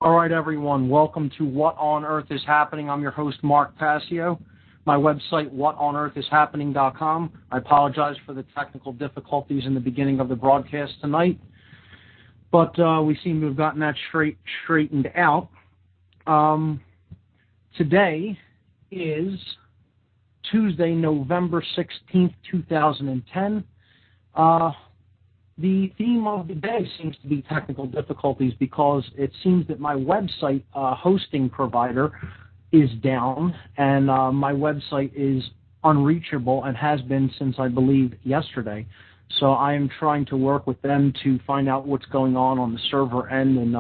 All right, everyone. Welcome to What on Earth is Happening. I'm your host, Mark PASSIO. My website, whatonearthishappening.com. I apologize for the technical difficulties in the beginning of the broadcast tonight, but we seem to have gotten that straightened out. Today is Tuesday, November 16th, 2010. The theme of the day seems to be technical difficulties because it seems that my website hosting provider is down, and my website is unreachable and has been since, I believe, yesterday. So I am trying to work with them to find out what's going on the server end and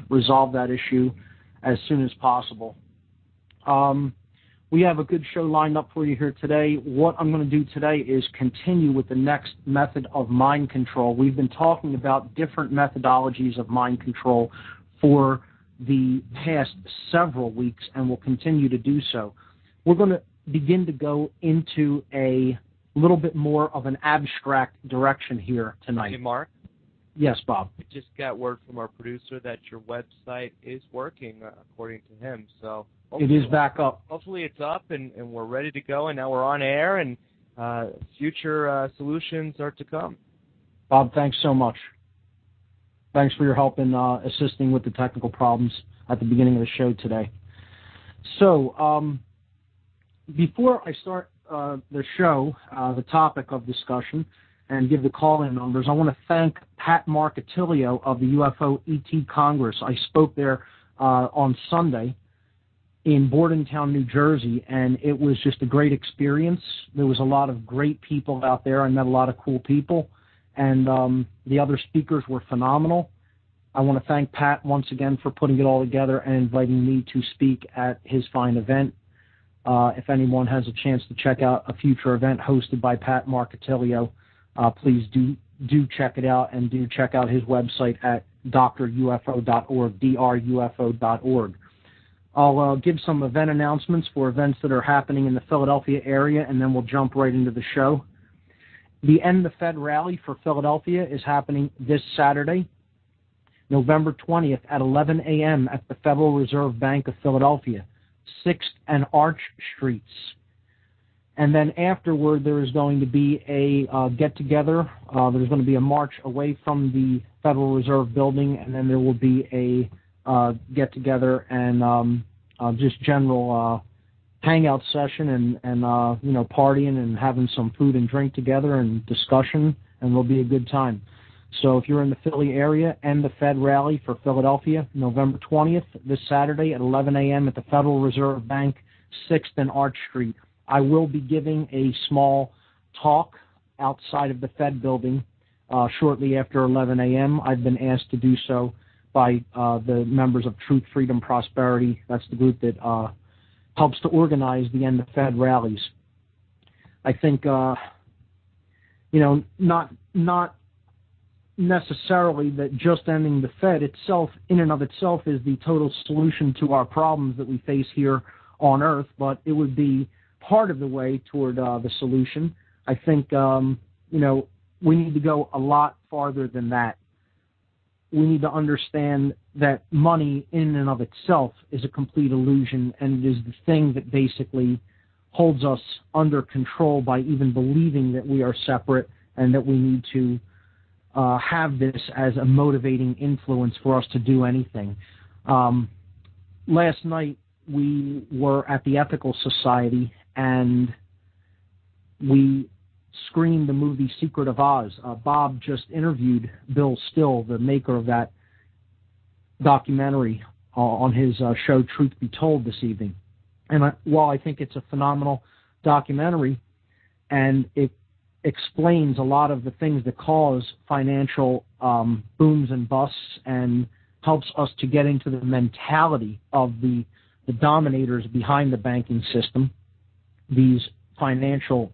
resolve that issue as soon as possible. We have a good show lined up for you here today. What I'm going to do today is continue with the next method of mind control. We've been talking about different methodologies of mind control for the past several weeks, and will continue to do so. We're going to begin to go into a little bit more of an abstract direction here tonight. Hey, Mark? Yes, Bob? We just got word from our producer that your website is working, according to him. So it is back up. Hopefully it's up, and we're ready to go, and now we're on air, and future solutions are to come. Bob, thanks so much. Thanks for your help in assisting with the technical problems at the beginning of the show today. So, before I start the show, the topic of discussion, and give the call-in numbers, I want to thank Pat Marcatilio of the UFO ET Congress. I spoke there on Sunday in Bordentown, New Jersey, and it was just a great experience. There was a lot of great people out there. I met a lot of cool people, and the other speakers were phenomenal. I want to thank Pat once again for putting it all together and inviting me to speak at his fine event. If anyone has a chance to check out a future event hosted by Pat Marcatilio, please do check it out, and do check out his website at drufo.org, drufo.org. I'll give some event announcements for events that are happening in the Philadelphia area, and then we'll jump right into the show. The End the Fed rally for Philadelphia is happening this Saturday, November 20th at 11 a.m. at the Federal Reserve Bank of Philadelphia, 6th and Arch Streets. And then afterward, there is going to be a get-together. There's going to be a march away from the Federal Reserve building, and then there will be a get-together and just general hangout session and partying and having some food and drink together and discussion, and it'll be a good time. So if you're in the Philly area, End the Fed rally for Philadelphia, November 20th, this Saturday at 11 a.m. at the Federal Reserve Bank, 6th and Arch Street. I will be giving a small talk outside of the Fed building shortly after 11 a.m. I've been asked to do so by the members of Truth, Freedom, Prosperity. That's the group that helps to organize the End the Fed rallies. I think, not necessarily that just ending the Fed itself, in and of itself, is the total solution to our problems that we face here on Earth, but it would be part of the way toward the solution. I think, we need to go a lot farther than that. We need to understand that money in and of itself is a complete illusion, and it is the thing that basically holds us under control by even believing that we are separate and that we need to have this as a motivating influence for us to do anything. Last night we were at the Ethical Society, and we screened the movie Secret of Oz. Bob just interviewed Bill Still, the maker of that documentary, on his show Truth Be Told this evening. And while I think it's a phenomenal documentary, and it explains a lot of the things that cause financial booms and busts, and helps us to get into the mentality of the dominators behind the banking system, these financial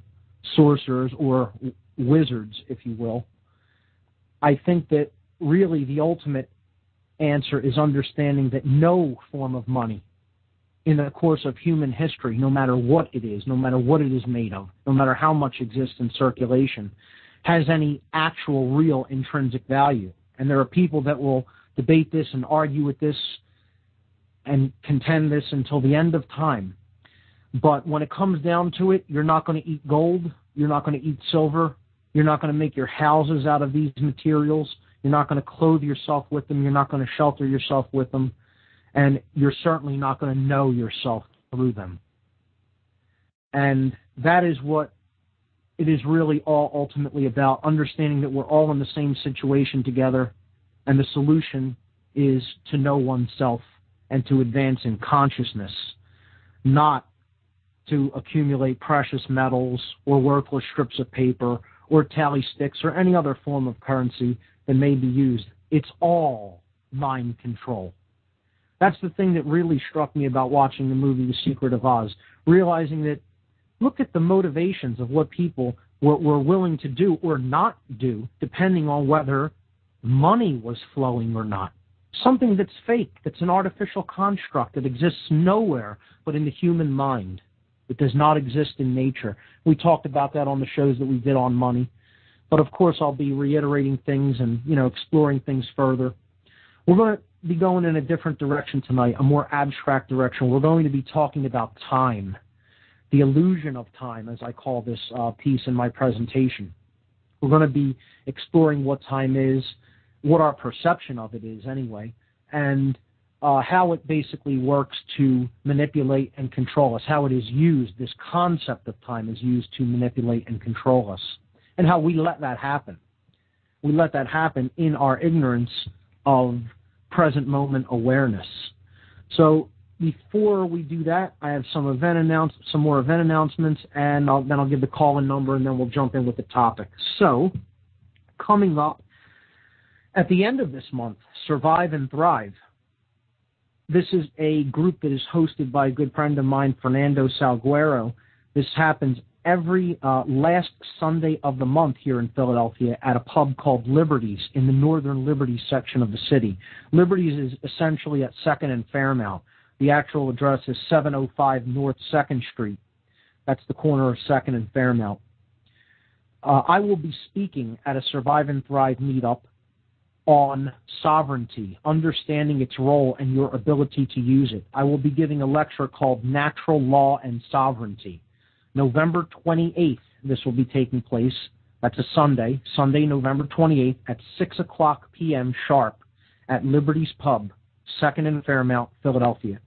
sorcerers or wizards, if you will. I think that really the ultimate answer is understanding that no form of money in the course of human history, no matter what it is, no matter what it is made of, no matter how much exists in circulation, has any actual real intrinsic value. And there are people that will debate this and argue with this and contend this until the end of time. But when it comes down to it, you're not going to eat gold, you're not going to eat silver, you're not going to make your houses out of these materials, you're not going to clothe yourself with them, you're not going to shelter yourself with them, and you're certainly not going to know yourself through them. And that is what it is really all ultimately about, understanding that we're all in the same situation together, and the solution is to know oneself and to advance in consciousness, not to accumulate precious metals or worthless strips of paper or tally sticks or any other form of currency that may be used. It's all mind control. That's the thing that really struck me about watching the movie The Secret of Oz, realizing that look at the motivations of what people were willing to do or not do, depending on whether money was flowing or not. Something that's fake, that's an artificial construct that exists nowhere but in the human mind. It does not exist in nature. We talked about that on the shows that we did on money. But of course, I'll be reiterating things and, exploring things further. We're going to be going in a different direction tonight, a more abstract direction. We're going to be talking about time, the illusion of time, as I call this piece in my presentation. We're going to be exploring what time is, what our perception of it is anyway, and how it basically works to manipulate and control us, how it is used, this concept of time is used to manipulate and control us, and how we let that happen. We let that happen in our ignorance of present moment awareness. So before we do that, I have some more event announcements, and then I'll give the call-in number, and then we'll jump in with the topic. So, coming up at the end of this month, Survive and Thrive. This is a group that is hosted by a good friend of mine, Fernando Salguero. This happens every last Sunday of the month here in Philadelphia at a pub called Liberties in the Northern Liberties section of the city. Liberties is essentially at 2nd and Fairmount. The actual address is 705 North 2nd Street. That's the corner of 2nd and Fairmount. I will be speaking at a Survive and Thrive meetup on sovereignty, understanding its role and your ability to use it. I will be giving a lecture called Natural Law and Sovereignty. November 28th, this will be taking place. That's a Sunday, November 28th at 6 o'clock p.m. sharp at Liberty's Pub, 2nd and Fairmount, Philadelphia.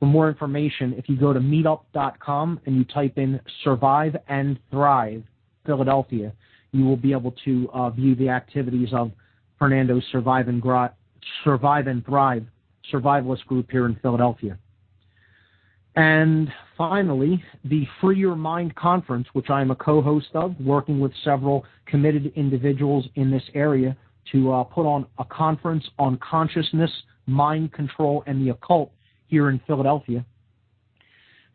For more information, if you go to meetup.com and you type in Survive and Thrive Philadelphia, you will be able to view the activities of Fernando's Survive and Thrive survivalist group here in Philadelphia. And finally, the Free Your Mind Conference, which I am a co-host of, working with several committed individuals in this area to put on a conference on consciousness, mind control, and the occult here in Philadelphia.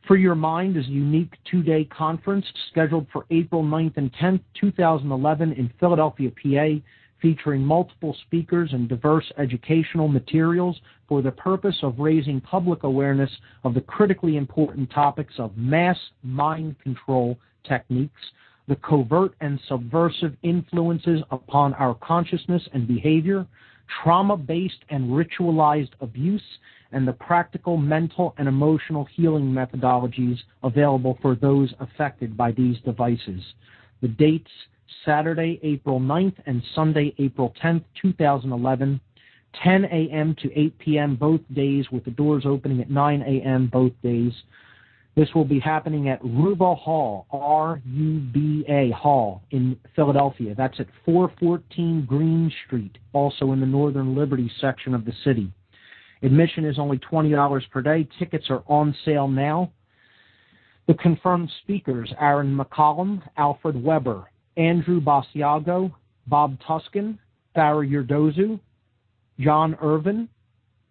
Free Your Mind is a unique 2-day conference scheduled for April 9th and 10th, 2011 in Philadelphia, PA, featuring multiple speakers and diverse educational materials for the purpose of raising public awareness of the critically important topics of mass mind control techniques, the covert and subversive influences upon our consciousness and behavior, trauma-based and ritualized abuse, and the practical mental and emotional healing methodologies available for those affected by these devices. The dates: Saturday, April 9th and Sunday, April 10th, 2011, 10 a.m. to 8 p.m. both days, with the doors opening at 9 a.m. both days. This will be happening at Ruba Hall, R-U-B-A Hall in Philadelphia. That's at 414 Green Street, also in the Northern Liberty section of the city. Admission is only $20 per day. Tickets are on sale now. The confirmed speakers: Aaron McCollum, Alfred Weber, Andrew Basiago, Bob Tuskin, Farah Yurdozu, John Irvin,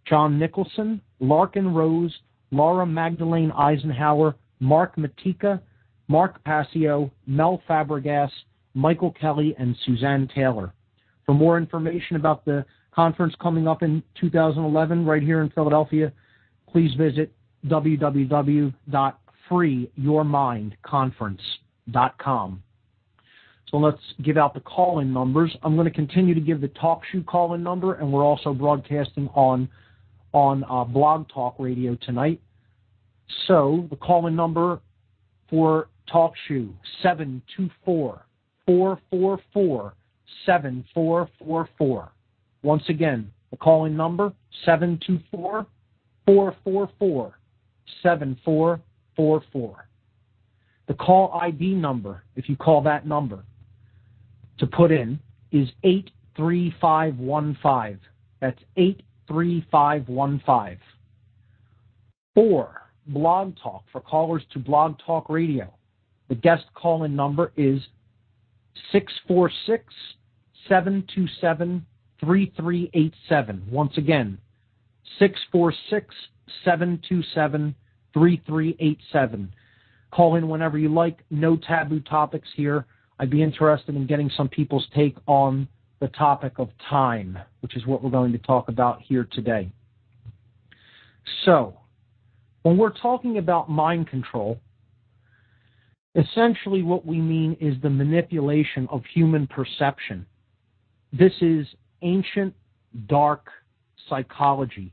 John Nicholson, Larkin Rose, Laura Magdalene Eisenhower, Mark Matika, Mark Passio, Mel Fabregas, Michael Kelly, and Suzanne Taylor. For more information about the conference coming up in 2011 right here in Philadelphia, please visit www.freeyourmindconference.com. So let's give out the call-in numbers. I'm going to continue to give the TalkShoe call-in number, and we're also broadcasting on on Blog Talk Radio tonight. So the call-in number for TalkShoe, 724-444-7444. Once again, the call-in number, 724-444-7444. The call ID number, if you call that number, to put in is 83515. That's 83515. For Blog Talk, for callers to Blog Talk Radio, the guest call-in number is 646-727-3387. Once again, 646-727-3387. Call in whenever you like. No taboo topics here. I'd be interested in getting some people's take on the topic of time, which is what we're going to talk about here today. So, when we're talking about mind control, essentially what we mean is the manipulation of human perception. This is ancient, dark psychology.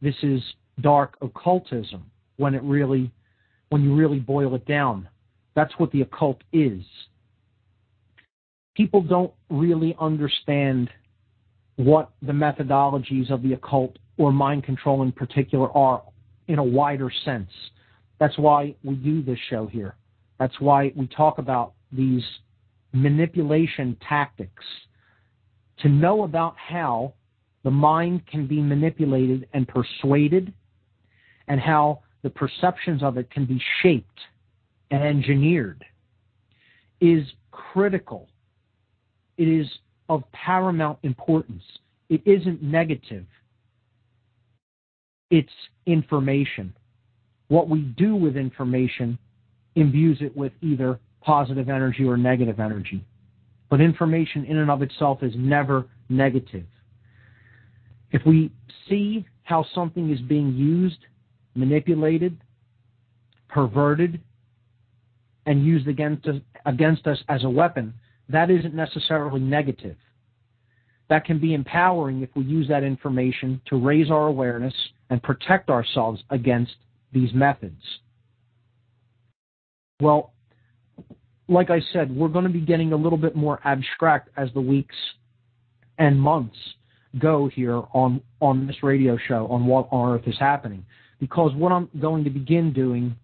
This is dark occultism when you really boil it down. That's what the occult is. People don't really understand what the methodologies of the occult or mind control in particular are in a wider sense. That's why we do this show here. That's why we talk about these manipulation tactics. To know about how the mind can be manipulated and persuaded, and how the perceptions of it can be shaped and engineered, is critical. It is of paramount importance. It isn't negative. It's information. What we do with information imbues it with either positive energy or negative energy. But information in and of itself is never negative. If we see how something is being used, manipulated, perverted, and used against us as a weapon, that isn't necessarily negative. That can be empowering if we use that information to raise our awareness and protect ourselves against these methods. Well, like I said, we're going to be getting a little bit more abstract as the weeks and months go here on this radio show on what on earth is happening. Because what I'm going to begin doing,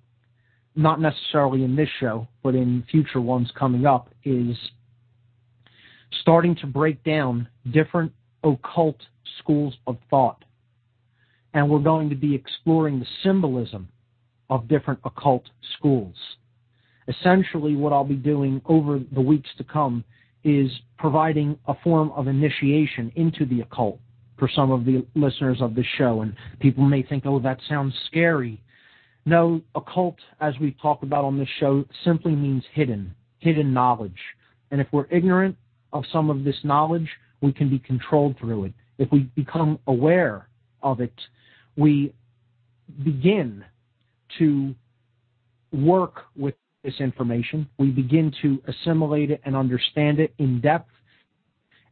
not necessarily in this show, but in future ones coming up, is starting to break down different occult schools of thought. And we're going to be exploring the symbolism of different occult schools. Essentially, what I'll be doing over the weeks to come is providing a form of initiation into the occult for some of the listeners of this show. And people may think, oh, that sounds scary. No, occult, as we've talked about on this show, simply means hidden knowledge. And if we're ignorant of some of this knowledge, we can be controlled through it. If we become aware of it, we begin to work with this information. We begin to assimilate it and understand it in depth.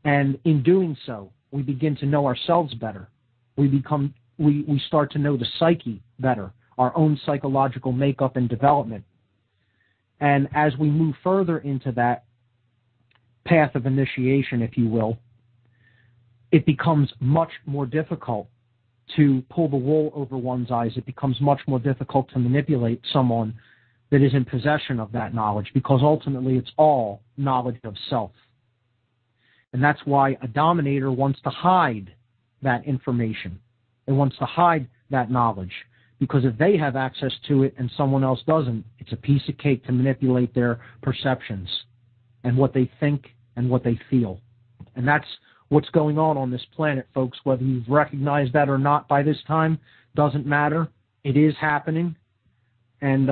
And in doing so, we begin to know ourselves better. We start to know the psyche better, our own psychological makeup and development. And as we move further into that path of initiation, if you will, it becomes much more difficult to pull the wool over one's eyes. It becomes much more difficult to manipulate someone that is in possession of that knowledge, because ultimately it's all knowledge of self. And that's why a dominator wants to hide that information. It wants to hide that knowledge, because if they have access to it and someone else doesn't, it's a piece of cake to manipulate their perceptions and what they think and what they feel. And that's what's going on this planet, folks. Whether you've recognized that or not by this time doesn't matter. It is happening. And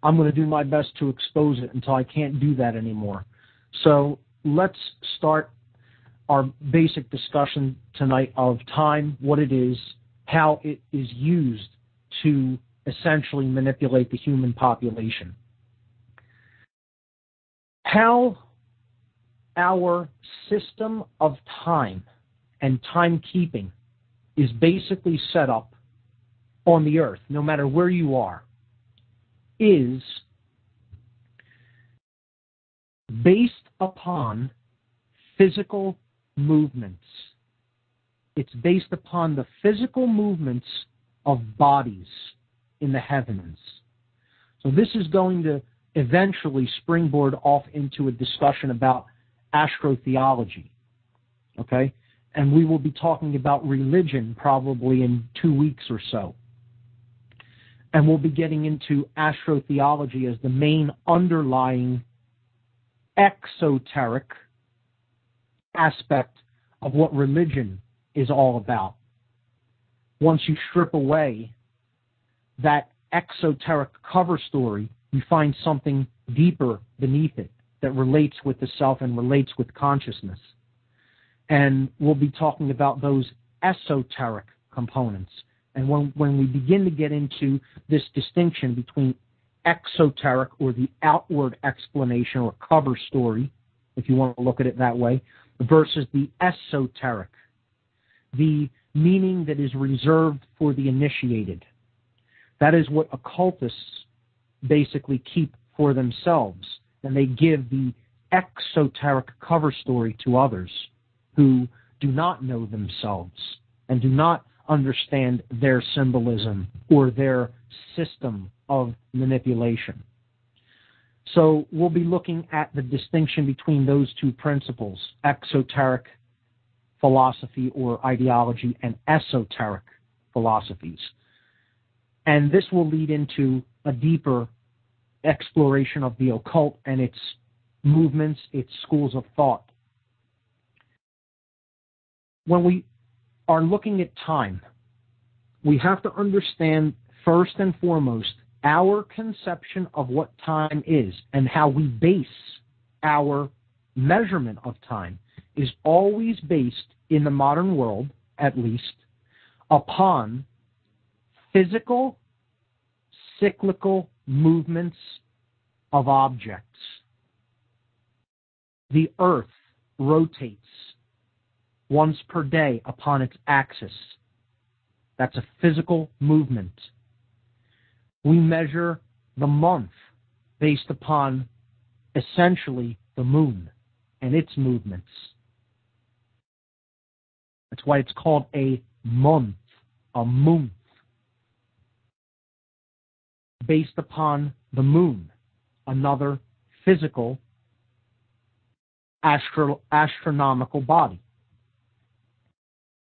I'm going to do my best to expose it until I can't do that anymore. So let's start our basic discussion tonight of time, what it is, how it is used to essentially manipulate the human population. How our system of time and timekeeping is basically set up on the earth, no matter where you are, is based upon physical movements. It's based upon the physical movements of bodies in the heavens. So this is going to eventually springboard off into a discussion about astrotheology, okay? And we will be talking about religion probably in 2 weeks or so. And we'll be getting into astrotheology as the main underlying exoteric aspect of what religion is all about. Once you strip away that exoteric cover story, you find something deeper beneath it that relates with the self and relates with consciousness. And we'll be talking about those esoteric components. And when we begin to get into this distinction between exoteric, or the outward explanation or cover story, if you want to look at it that way, versus the esoteric, the meaning that is reserved for the initiated. That is what occultists basically keep for themselves, and they give the exoteric cover story to others who do not know themselves and do not understand their symbolism or their system of manipulation. So we'll be looking at the distinction between those two principles, exoteric philosophy or ideology and esoteric philosophies. And this will lead into a deeper exploration of the occult and its movements, its schools of thought. When we are looking at time, we have to understand first and foremost our conception of what time is, and how we base our measurement of time is always based, in the modern world at least, upon physical, cyclical movements of objects. The earth rotates once per day upon its axis. That's a physical movement. We measure the month based upon essentially the moon and its movements. That's why it's called a month, based upon the moon, another physical astronomical body.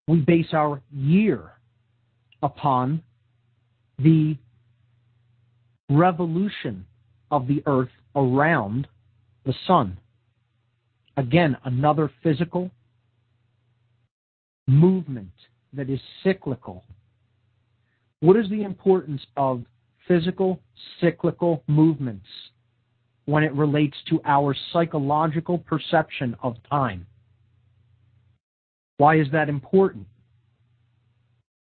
We base our year upon the revolution of the earth around the sun. Again, another physical movement that is cyclical. What is the importance of physical, cyclical movements when it relates to our psychological perception of time? Why is that important?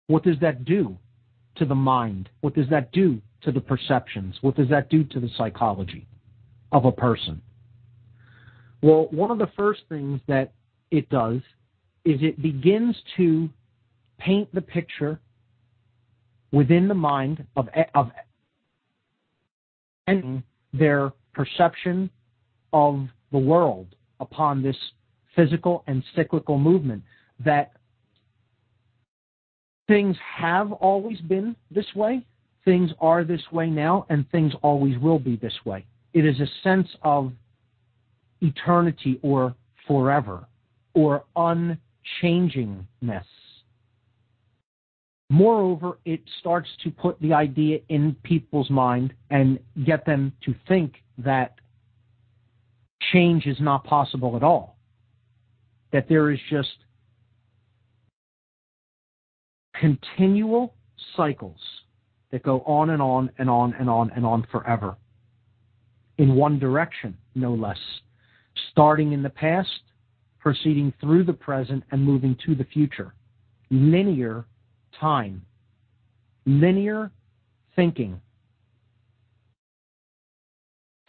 What does that do to the mind? What does that do to the perceptions? What does that do to the psychology of a person? Well, one of the first things that it does is it begins to paint the picture within the mind of their perception of the world upon this physical and cyclical movement, that things have always been this way, things are this way now, and things always will be this way. It is a sense of eternity or forever or unchangingness. Moreover, it starts to put the idea in people's mind and get them to think that change is not possible at all, that there is just continual cycles that go on and on and on and on and on forever, in one direction, no less, starting in the past, proceeding through the present, and moving to the future. Linear time, linear thinking,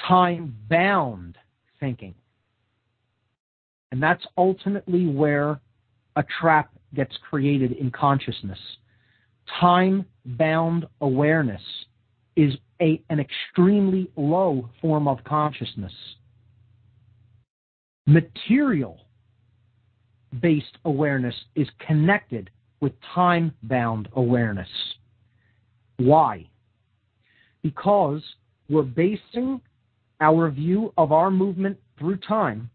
time-bound thinking. And that's ultimately where a trap gets created in consciousness. Time-bound awareness is an extremely low form of consciousness. Material-based awareness is connected with time-bound awareness. Why? Because we're basing our view of our movement through time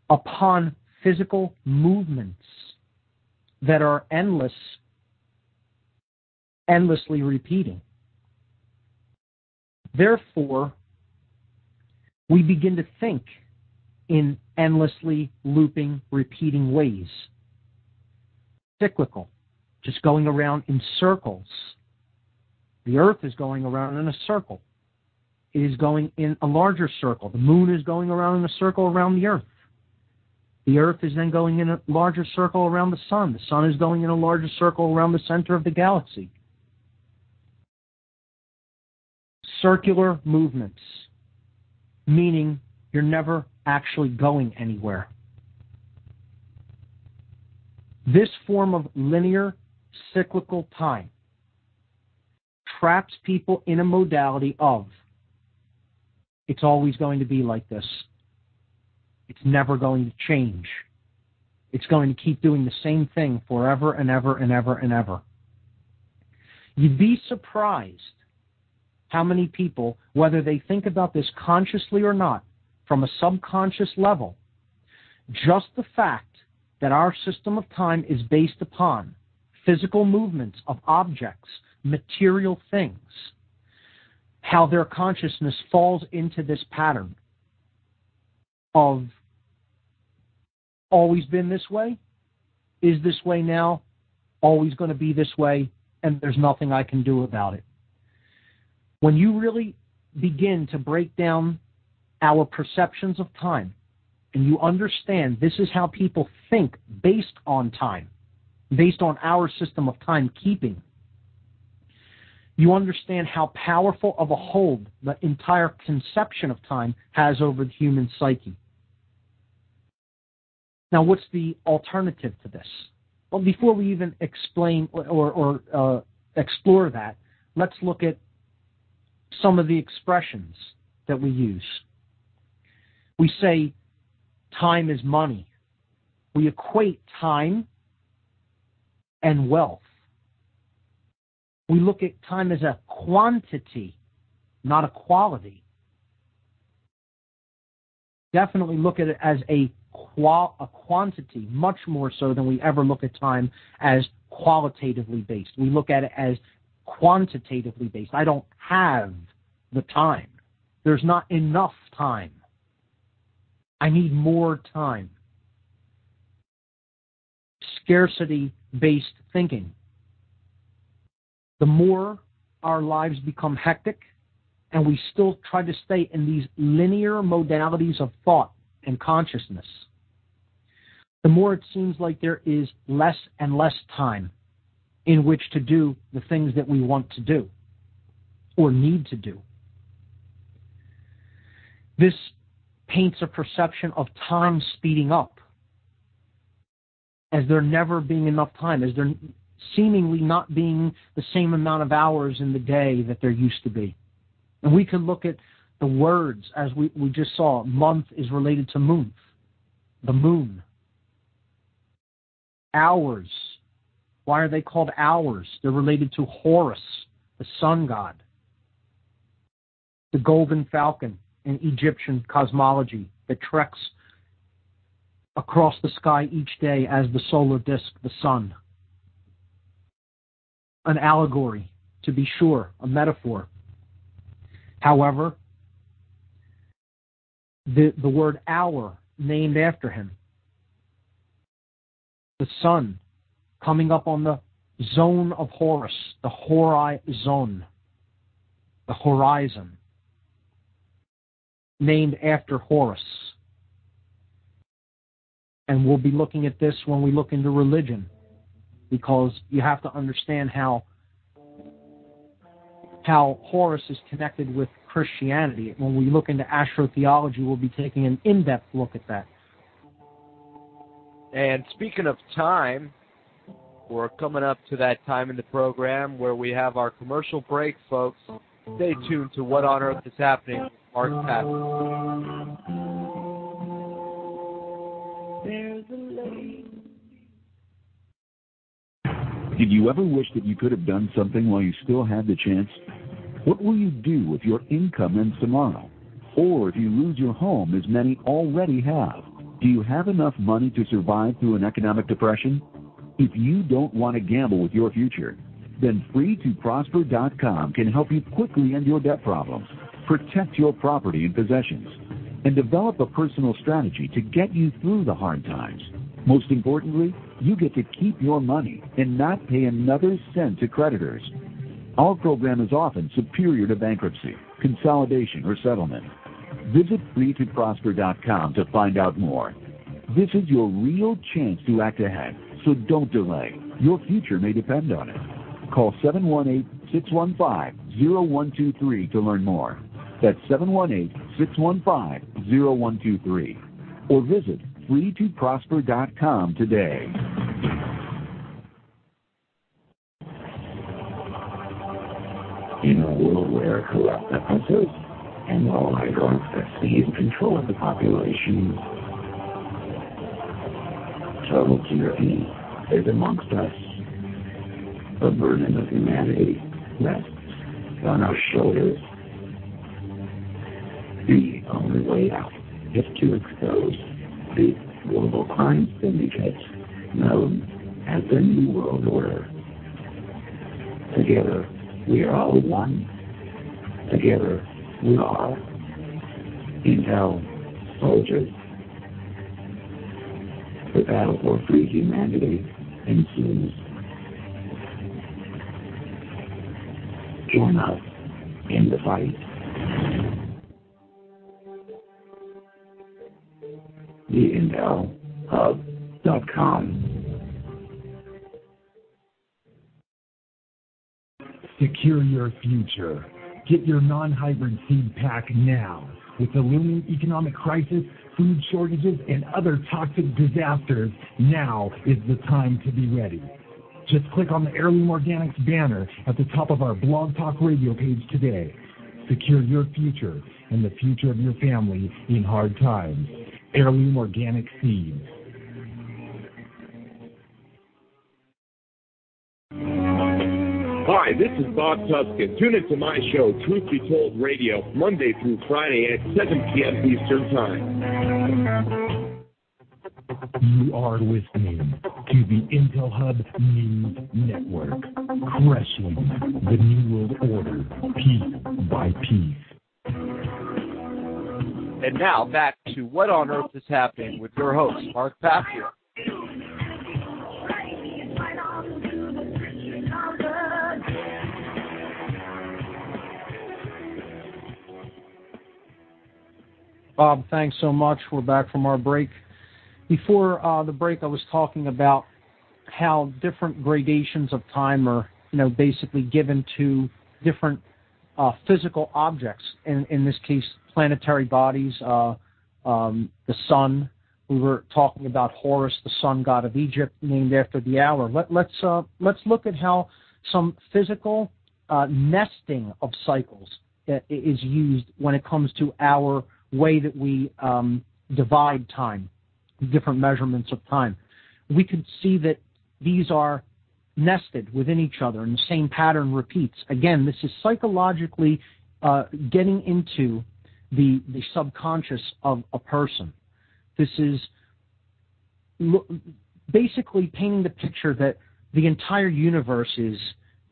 upon physical movements that are endlessly repeating. Therefore, we begin to think in endlessly looping, repeating ways. Cyclical, just going around in circles. The earth is going around in a circle. It is going in a larger circle. The moon is going around in a circle around the earth. The earth is then going in a larger circle around the sun. The sun is going in a larger circle around the center of the galaxy. Circular movements, meaning you're never actually going anywhere. This form of linear, cyclical time traps people in a modality of, it's always going to be like this. It's never going to change. It's going to keep doing the same thing forever and ever and ever and ever. You'd be surprised how many people, whether they think about this consciously or not, from a subconscious level, just the fact that our system of time is based upon physical movements of objects, material things, how their consciousness falls into this pattern of always been this way, is this way now, always going to be this way, and there's nothing I can do about it. When you really begin to break down our perceptions of time, and you understand this is how people think based on time, based on our system of timekeeping, you understand how powerful of a hold the entire conception of time has over the human psyche. Now, what's the alternative to this? Well, before we even explain or explore that, let's look at some of the expressions that we use. We say time is money. We equate time and wealth. We look at time as a quantity, not a quality. Definitely look at it as a quantity, much more so than we ever look at time as qualitatively based. We look at it as quantitatively based. I don't have the time. There's not enough time. I need more time. Scarcity-based thinking. The more our lives become hectic, and we still try to stay in these linear modalities of thought and consciousness, the more it seems like there is less and less time in which to do the things that we want to do or need to do. This paints a perception of time speeding up, as there never being enough time, as there seemingly not being the same amount of hours in the day that there used to be. And we can look at the words, as we just saw. Month is related to moon, the moon. Hours. Why are they called hours? They're related to Horus, the sun god. The golden falcon in Egyptian cosmology that treks across the sky each day as the solar disk, the sun. An allegory, to be sure, a metaphor. However, the word hour named after him. The sun coming up on the zone of Horus, the horizon, the horizon, named after Horus. And we'll be looking at this when we look into religion, because you have to understand how Horus is connected with Christianity. When we look into astrotheology, we'll be taking an in-depth look at that. And speaking of time, We're coming up to that time in the program where we have our commercial break, folks. Stay tuned to What on Earth is Happening with Mark Passio. Did you ever wish that you could have done something while you still had the chance? What will you do if your income ends tomorrow? Or if you lose your home, as many already have? Do you have enough money to survive through an economic depression? If you don't want to gamble with your future, then FreeToProsper.com can help you quickly end your debt problems, protect your property and possessions, and develop a personal strategy to get you through the hard times. Most importantly, you get to keep your money and not pay another cent to creditors. Our program is often superior to bankruptcy, consolidation, or settlement. Visit FreeToProsper.com to find out more. This is your real chance to act ahead, so don't delay. Your future may depend on it. Call 718-615-0123 to learn more. That's 718-615-0123. Or visit FreeToProsper.com today. In a world where corrupt oppressors and oligarchs that seize control of the population, total tyranny is amongst us. The burden of humanity rests on our shoulders. The only way out is to expose the global crime syndicate known as the New World Order. Together, we are all one. Together, we are Intel soldiers. The battle for free humanity ensues. Join us in the fight. TheIntelHub.com. Secure your future. Get your non-hybrid seed pack now. With the looming economic crisis, food shortages, and other toxic disasters, now is the time to be ready. Just click on the Heirloom Organics banner at the top of our Blog Talk Radio page today. Secure your future and the future of your family in hard times. Heirloom Organic Seeds. Hi, this is Bob Tuskin. Tune into my show, Truth Be Told Radio, Monday through Friday at 7 p.m. Eastern Time. You are listening to the Intel Hub News Network, crushing the New World Order piece by piece. And now, back to What on Earth is Happening with your host, Mark Passio. Bob, thanks so much. We're back from our break. Before the break, I was talking about how different gradations of time are, basically given to different physical objects. In this case, planetary bodies, the sun. We were talking about Horus, the sun god of Egypt, named after the hour. Let's look at how some physical nesting of cycles is used when it comes to our way that we divide time, different measurements of time. We could see that these are nested within each other and the same pattern repeats. Again, this is psychologically getting into the subconscious of a person. This is basically painting the picture that the entire universe is,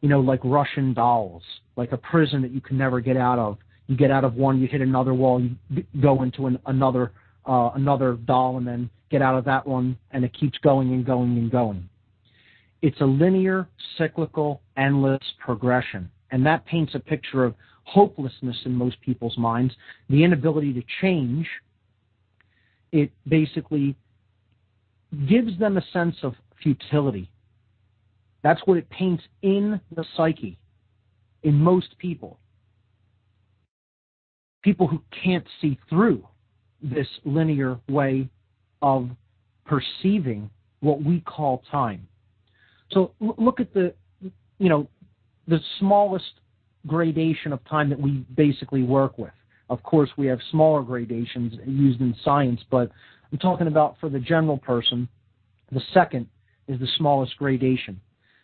like Russian dolls, like a prison that you can never get out of. You get out of one, you hit another wall, you go into another doll, and then get out of that one, and it keeps going and going and going. It's a linear, cyclical, endless progression, and that paints a picture of hopelessness in most people's minds, the inability to change. It basically gives them a sense of futility. That's what it paints in the psyche, in most people. People who can't see through this linear way of perceiving what we call time. So look at the smallest gradation of time that we basically work with. Of course, we have smaller gradations used in science, but I'm talking about for the general person, the second is the smallest gradation.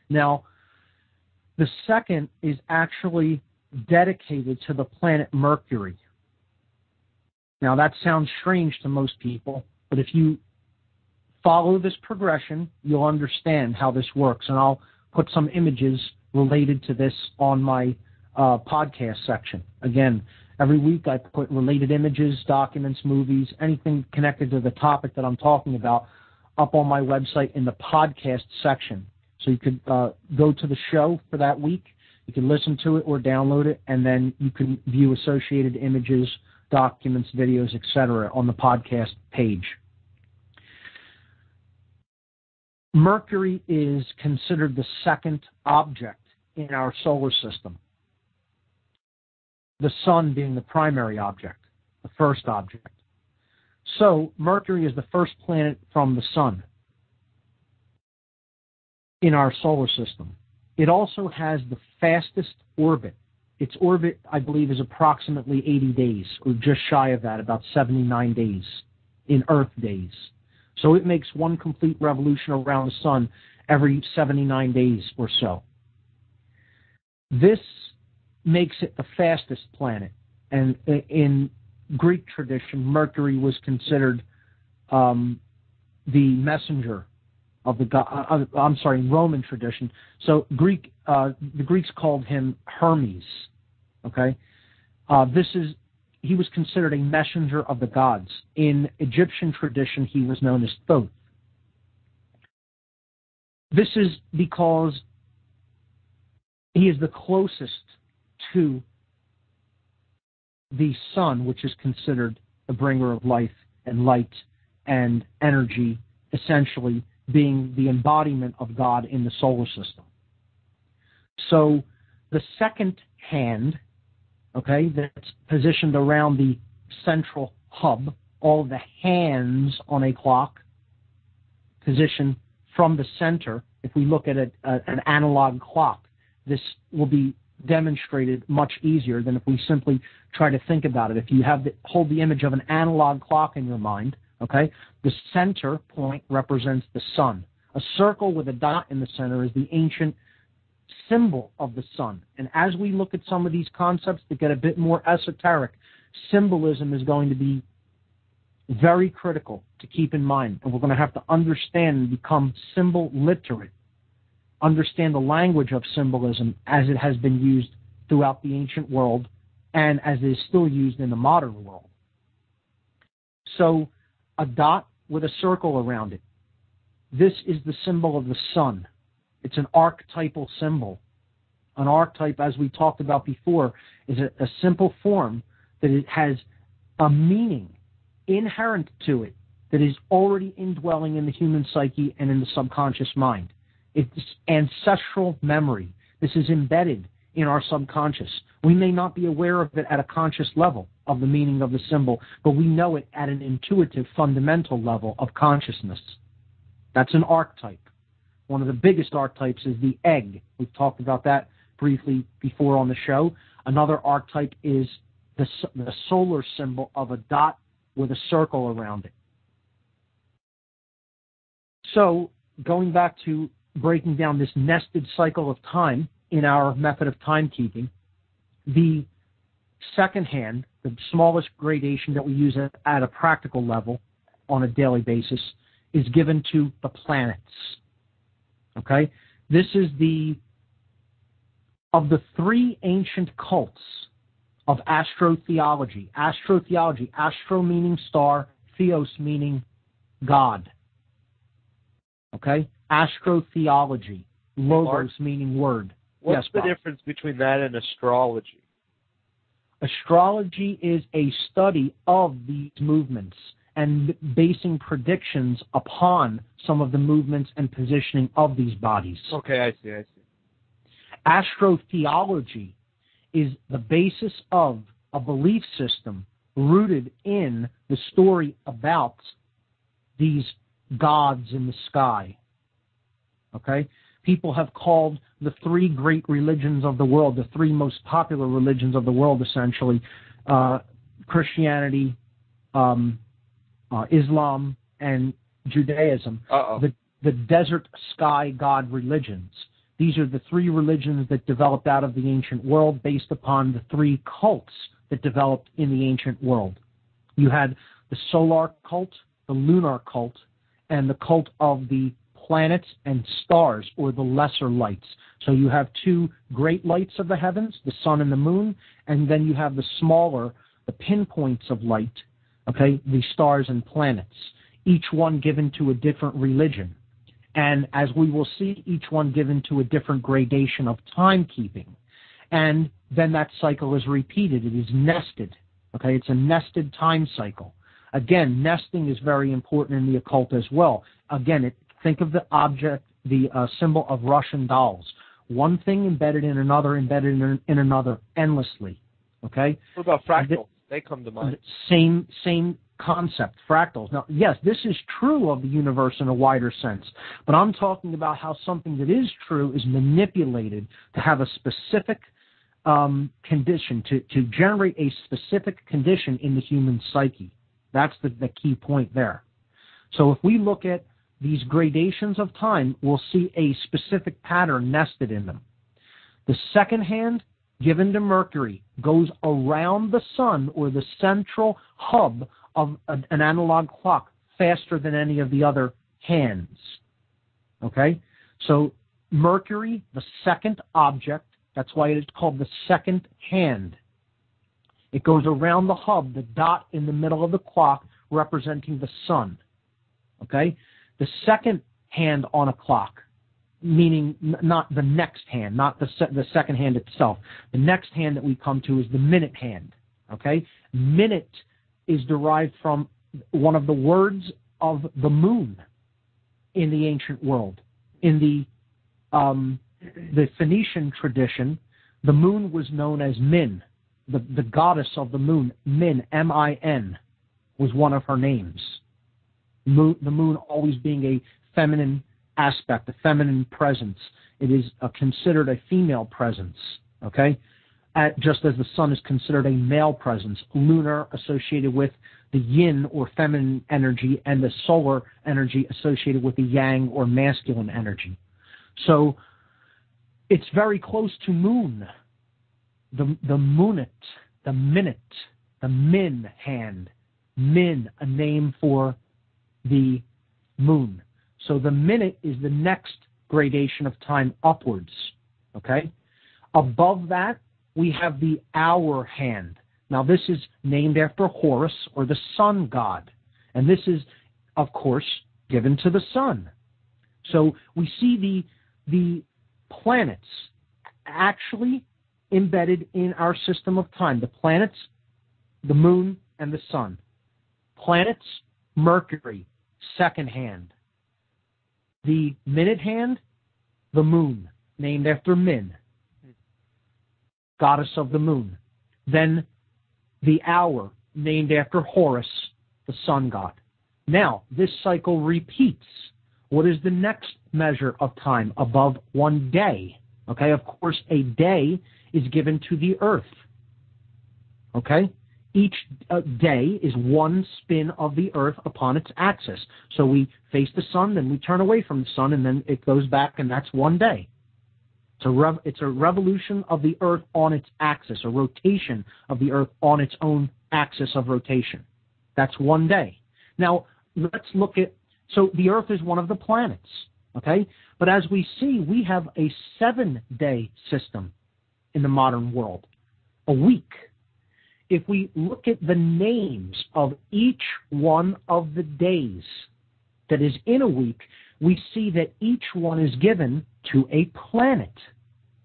Now, the second is actually dedicated to the planet Mercury. Now, that sounds strange to most people, but if you follow this progression, you'll understand how this works. And I'll put some images related to this on my podcast section. Again, every week I put related images, documents, movies, anything connected to the topic that I'm talking about up on my website in the podcast section. So you could go to the show for that week, you can listen to it or download it, and then you can view associated images, documents, videos, etc. on the podcast page. Mercury is considered the second object in our solar system, the sun being the primary object, the first object. So Mercury is the first planet from the sun in our solar system. It also has the fastest orbit. Its orbit, I believe, is approximately 80 days, or just shy of that, about 79 days in Earth days. So it makes one complete revolution around the sun every 79 days or so. This makes it the fastest planet. And in Greek tradition, Mercury was considered the messenger of the god. Roman tradition. So the Greeks called him Hermes. Okay, he was considered a messenger of the gods. In Egyptian tradition, he was known as Thoth. This is because he is the closest to the sun, which is considered the bringer of life and light and energy, essentially being the embodiment of God in the solar system. So the second hand, okay, that's positioned around the central hub, all of the hands on a clock position from the center. If we look at an analog clock, this will be demonstrated much easier than if we simply try to think about it. If you hold the image of an analog clock in your mind, okay, the center point represents the sun. A circle with a dot in the center is the ancient symbol of the sun. And as we look at some of these concepts that get a bit more esoteric, symbolism is going to be very critical to keep in mind. And we're going to have to understand and become symbol literate, understand the language of symbolism as it has been used throughout the ancient world and as it is still used in the modern world. So a dot with a circle around it. This is the symbol of the sun. It's an archetypal symbol. An archetype, as we talked about before, is a simple form that it has a meaning inherent to it that is already indwelling in the human psyche and in the subconscious mind. It's ancestral memory. This is embedded in our subconscious. We may not be aware of it at a conscious level of the meaning of the symbol, but we know it at an intuitive, fundamental level of consciousness. That's an archetype. One of the biggest archetypes is the egg. We've talked about that briefly before on the show. Another archetype is the solar symbol of a dot with a circle around it. So, going back to breaking down this nested cycle of time in our method of timekeeping, the second hand, the smallest gradation that we use at a practical level on a daily basis, is given to the planets. Okay? This is of the three ancient cults of astrotheology. Astrotheology, astro meaning star, theos meaning God. Okay? Astrotheology, logos meaning word. What's the difference between that and astrology? Astrology is a study of these movements and basing predictions upon some of the movements and positioning of these bodies. Okay, I see. Astrotheology is the basis of a belief system rooted in the story about these gods in the sky. Okay? People have called the three great religions of the world, the three most popular religions of the world, essentially, Christianity, Islam, and Judaism, the desert sky god religions. These are the three religions that developed out of the ancient world based upon the three cults that developed in the ancient world. You had the solar cult, the lunar cult, and the cult of the planets and stars, or the lesser lights. So you have two great lights of the heavens, the sun and the moon, and then you have the smaller, the pinpoints of light, okay, the stars and planets, each one given to a different religion. And as we will see, each one given to a different gradation of timekeeping. And then that cycle is repeated. It is nested. Okay, it's a nested time cycle. Again, nesting is very important in the occult as well. Again, think of the object, the symbol of Russian dolls. One thing embedded in another, in another, endlessly. Okay? What about fractals? They come to mind. Same concept, fractals. Now, yes, this is true of the universe in a wider sense, but I'm talking about how something that is true is manipulated to have a specific condition, to generate a specific condition in the human psyche. That's the key point there. So if we look at these gradations of time, we'll see a specific pattern nested in them. The second hand, given to Mercury, goes around the sun, or the central hub of an analog clock, faster than any of the other hands. Okay? So Mercury, the second object, that's why it's called the second hand. It goes around the hub, the dot in the middle of the clock, representing the sun. Okay? The second hand on a clock, meaning not the next hand, not the second hand itself. The next hand that we come to is the minute hand. Okay? Minute is derived from one of the words of the moon in the ancient world. In the Phoenician tradition, the moon was known as Min. The goddess of the moon, Min, M-I-N, was one of her names. The moon always being a feminine aspect, a feminine presence. It is considered a female presence, okay? Just as the sun is considered a male presence, lunar associated with the yin or feminine energy, and the solar energy associated with the yang or masculine energy. So it's very close to moon. The moonet, the minute, the min hand. Min, a name for the moon. So the minute is the next gradation of time upwards. Okay? Above that, we have the hour hand. Now this is named after Horus, or the sun god. And this is, of course, given to the sun. So we see the planets actually embedded in our system of time. The planets, the moon, and the sun. Planets, Mercury, second hand. The minute hand, the moon, named after Min, goddess of the moon. Then the hour, named after Horus, the sun god. Now, this cycle repeats. What is the next measure of time above 1 day? Okay, of course, a day is given to the earth. Okay? Each day is one spin of the earth upon its axis. So we face the sun, then we turn away from the sun, and then it goes back, and that's 1 day. It's a revolution of the earth on its axis, a rotation of the earth on its own axis of rotation. That's 1 day. Now, let's look at, so the earth is one of the planets, okay? But as we see, we have a 7-day system in the modern world, a week. If we look at the names of each one of the days that is in a week, we see that each one is given to a planet.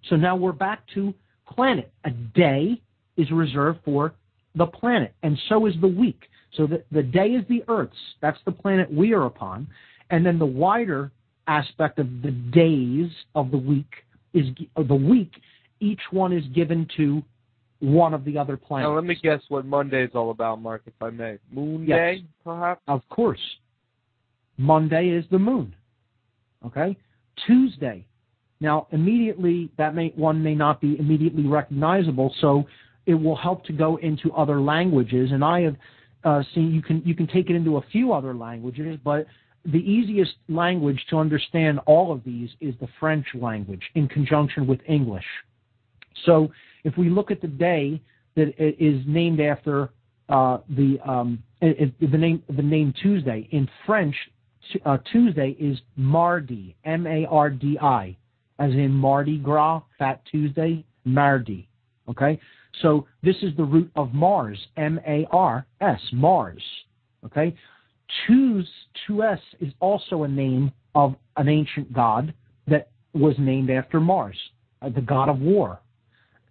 So now we're back to planet. A day is reserved for the planet, and so is the week. So the day is the Earth's. That's the planet we are upon. And then the wider aspect of the days of the week is the week. Each one is given to one of the other planets. Now let me guess what Monday is all about, Mark, if I may. Moon Yes. Day, perhaps? Of course. Monday is the moon. Okay? Tuesday. Now, immediately, one may not be immediately recognizable, so it will help to go into other languages. And I have seen you can take it into a few other languages, but the easiest language to understand all of these is the French language in conjunction with English. So if we look at the day that it is named after the name Tuesday, in French, Tuesday is Mardi, M-A-R-D-I, as in Mardi Gras, Fat Tuesday, Mardi. Okay? So this is the root of Mars, M-A-R-S, Mars. Okay? Tus is also a name of an ancient god that was named after Mars, the god of war.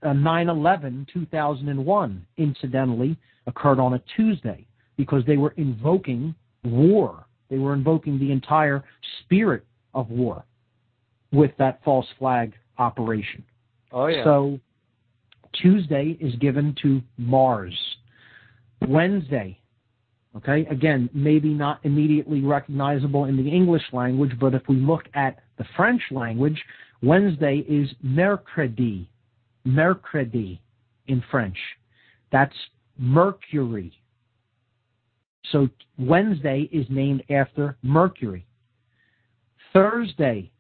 9/11, 2001, incidentally, occurred on a Tuesday because they were invoking war. They were invoking the entire spirit of war with that false flag operation. Oh, yeah. So Tuesday is given to Mars. Wednesday, okay, again, maybe not immediately recognizable in the English language, but if we look at the French language, Wednesday is mercredi. Mercredi in French. That's Mercury. So Wednesday is named after Mercury. Thursday,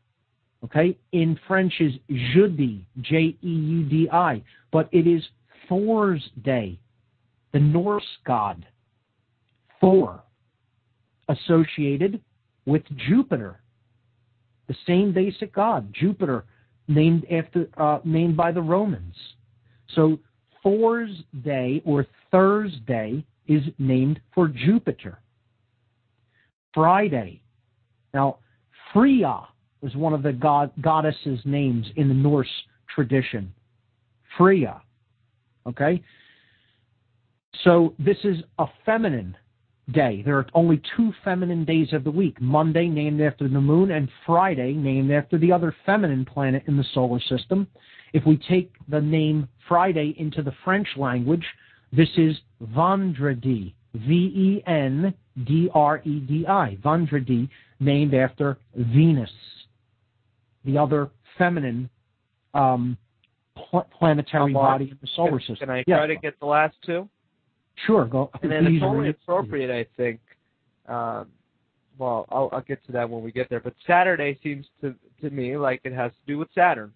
okay, in French is jeudi, J-E-U-D-I, but it is Thor's Day, the Norse god. Thor, associated with Jupiter, the same basic god, Jupiter, named by the Romans. So Thor's Day or Thursday is named for Jupiter. Friday. Now, Freya was one of the goddesses' names in the Norse tradition. Freya. Okay? So this is a feminine day. There are only two feminine days of the week. Monday, named after the moon, and Friday, named after the other feminine planet in the solar system. If we take the name Friday into the French language, this is Vendredi, V-E-N-D-R-E-D-I, Vendredi, named after Venus, the other feminine planetary body in the solar system. Can I try to get the last two? Sure, go. And then it's only appropriate, I think. Well, I'll get to that when we get there. But Saturday seems to me like it has to do with Saturn.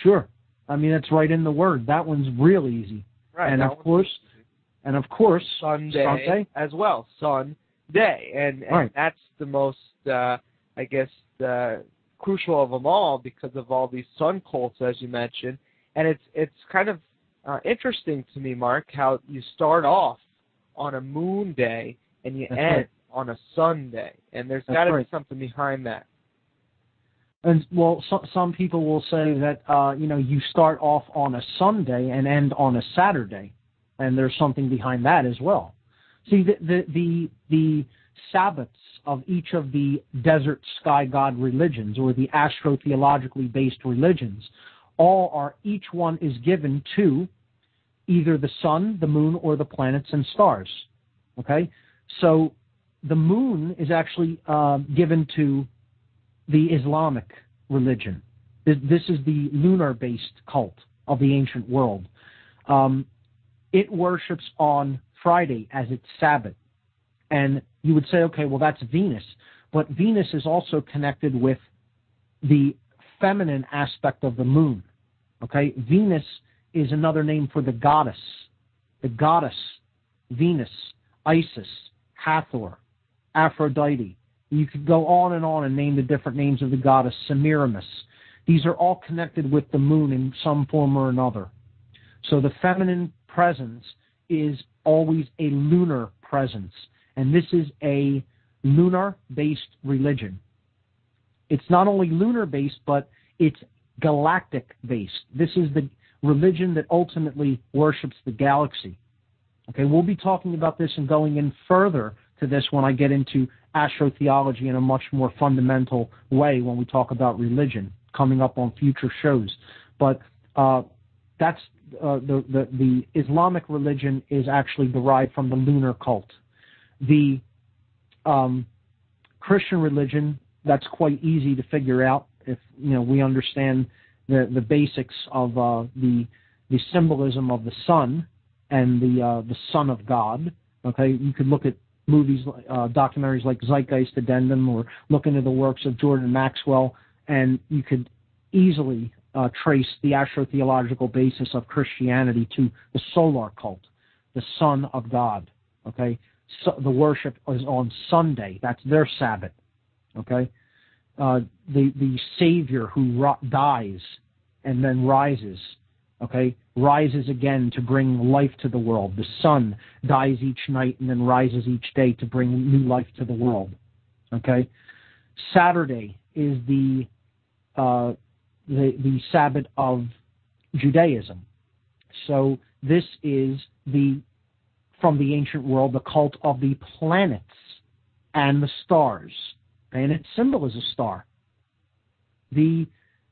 Sure. I mean, that's right in the word. That one's real easy. Right. And of course, Sunday as well. Sunday, and right. That's the most, I guess, crucial of them all because of all these sun cults, as you mentioned. And it's kind of interesting to me, Mark, how you start off on a moon day and you end on a Sunday, and there's got to be something behind that. And well, some people will say that you start off on a Sunday and end on a Saturday, and there's something behind that as well. See, the Sabbaths of each of the desert sky god religions or the astrotheologically based religions, each one is given to either the sun, the moon, or the planets and stars. Okay, so the moon is actually given to the Islamic religion. This is the lunar-based cult of the ancient world. It worships on Friday as its Sabbath. And you would say, okay, well, that's Venus. But Venus is also connected with the feminine aspect of the moon. Okay? Venus is another name for the goddess. The goddess, Venus, Isis, Hathor, Aphrodite. You could go on and name the different names of the goddess, Semiramis. These are all connected with the moon in some form or another. So the feminine presence is always a lunar presence. And this is a lunar-based religion. It's not only lunar-based, but it's galactic-based. This is the religion that ultimately worships the galaxy. Okay, we'll be talking about this and going in further to this when I get into astrotheology in a much more fundamental way when we talk about religion coming up on future shows. But that's the Islamic religion is actually derived from the lunar cult. The Christian religion that's quite easy to figure out if we understand the basics of the symbolism of the sun and the Son of God. Okay, you could look at movies, documentaries like Zeitgeist Addendum, or look into the works of Jordan Maxwell, and you could easily trace the astrotheological basis of Christianity to the solar cult, the Son of God. Okay, so the worship is on Sunday. That's their Sabbath. Okay, the Savior who dies and then rises. Okay, rises again to bring life to the world. The sun dies each night and then rises each day to bring new life to the world. Okay, Saturday is the Sabbath of Judaism. So this is from the ancient world, the cult of the planets and the stars. Okay? And its symbol is a star. The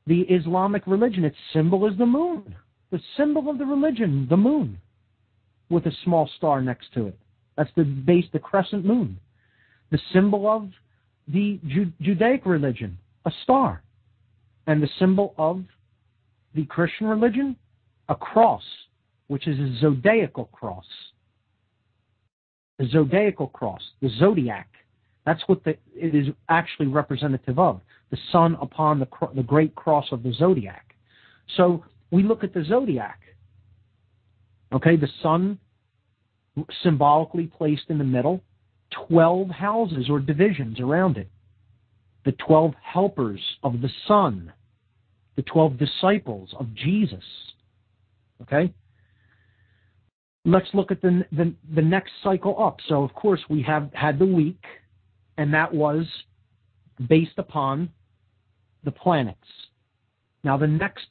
Islamic religion, its symbol is the moon. The symbol of the religion, the moon, with a small star next to it. That's the crescent moon. The symbol of the Judaic religion, a star. And the symbol of the Christian religion, a cross, which is a zodiacal cross. The zodiacal cross, the zodiac. That's what it is actually representative of, the sun upon the great cross of the zodiac. So we look at the zodiac. Okay, the sun symbolically placed in the middle, 12 houses or divisions around it. The 12 helpers of the sun, the 12 disciples of Jesus. Okay? Let's look at the next cycle up. So, of course, we have had the week, and that was based upon the planets. Now, the next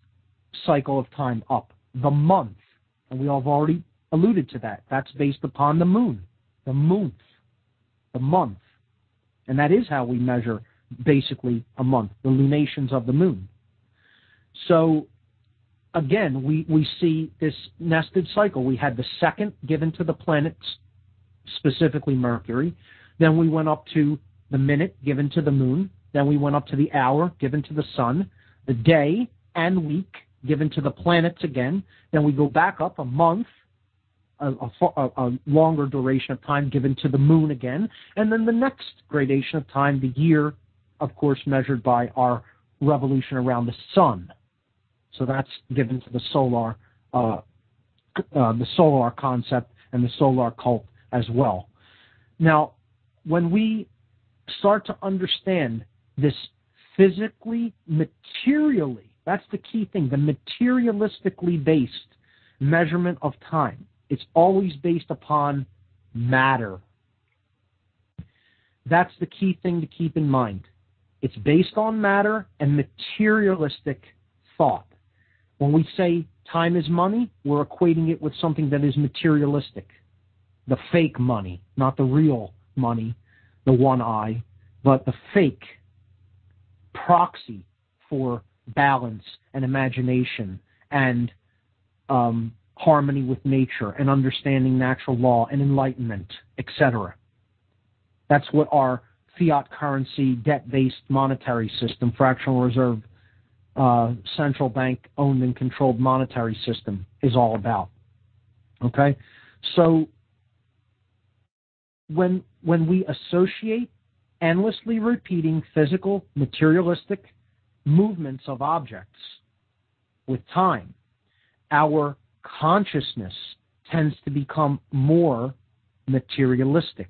cycle of time up, the month, and we have already alluded to that. That's based upon the moon, the month. And that is how we measure basically a month, the lunations of the moon. So, again, we see this nested cycle. We had the second given to the planets, specifically Mercury. Then we went up to the minute given to the moon. Then we went up to the hour given to the sun, the day and week given to the planets again. Then we go back up a month, a longer duration of time given to the moon again. And then the next gradation of time, the year, of course, measured by our revolution around the sun. So that's given to the solar concept and the solar cult as well. Now, when we start to understand this physically, materially, that's the key thing, the materialistically based measurement of time. It's always based upon matter. That's the key thing to keep in mind. It's based on matter and materialistic thought. When we say time is money, we're equating it with something that is materialistic. The fake money, not the real money, the one eye, but the fake proxy for balance and imagination and harmony with nature and understanding natural law and enlightenment, etc. That's what our fiat currency, debt-based monetary system, fractional reserve, central bank owned and controlled monetary system is all about. Okay? So when we associate endlessly repeating physical, materialistic movements of objects with time, our consciousness tends to become more materialistic.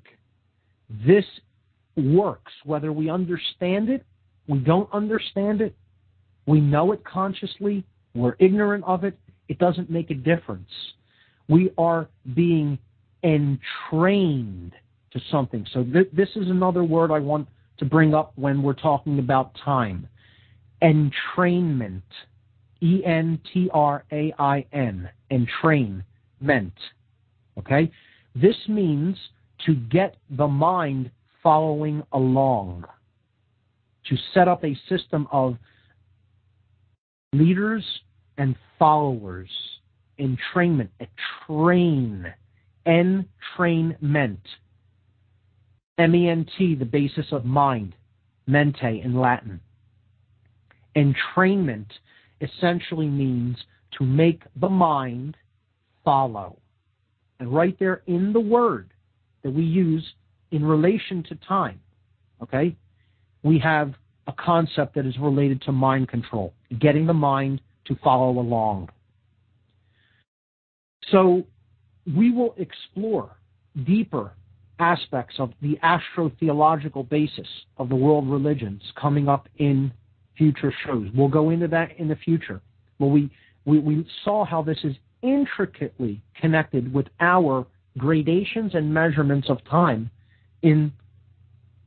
This works whether we understand it, we don't understand it, we know it consciously, we're ignorant of it, it doesn't make a difference. We are being entrained to something. So this is another word I want to bring up when we're talking about time. Entrainment. E-N-T-R-A-I-N. Entrainment. Okay? This means to get the mind following along. To set up a system of leaders and followers. Entrainment. Train. Entrainment. M-E-N-T, the basis of mind. mente in Latin. Entrainment essentially means to make the mind follow. And right there in the word that we use in relation to time, okay, we have a concept that is related to mind control, getting the mind to follow along. So we will explore deeper aspects of the astrotheological basis of the world religions coming up in future shows. We'll go into that in the future. Well, we saw how this is intricately connected with our gradations and measurements of time in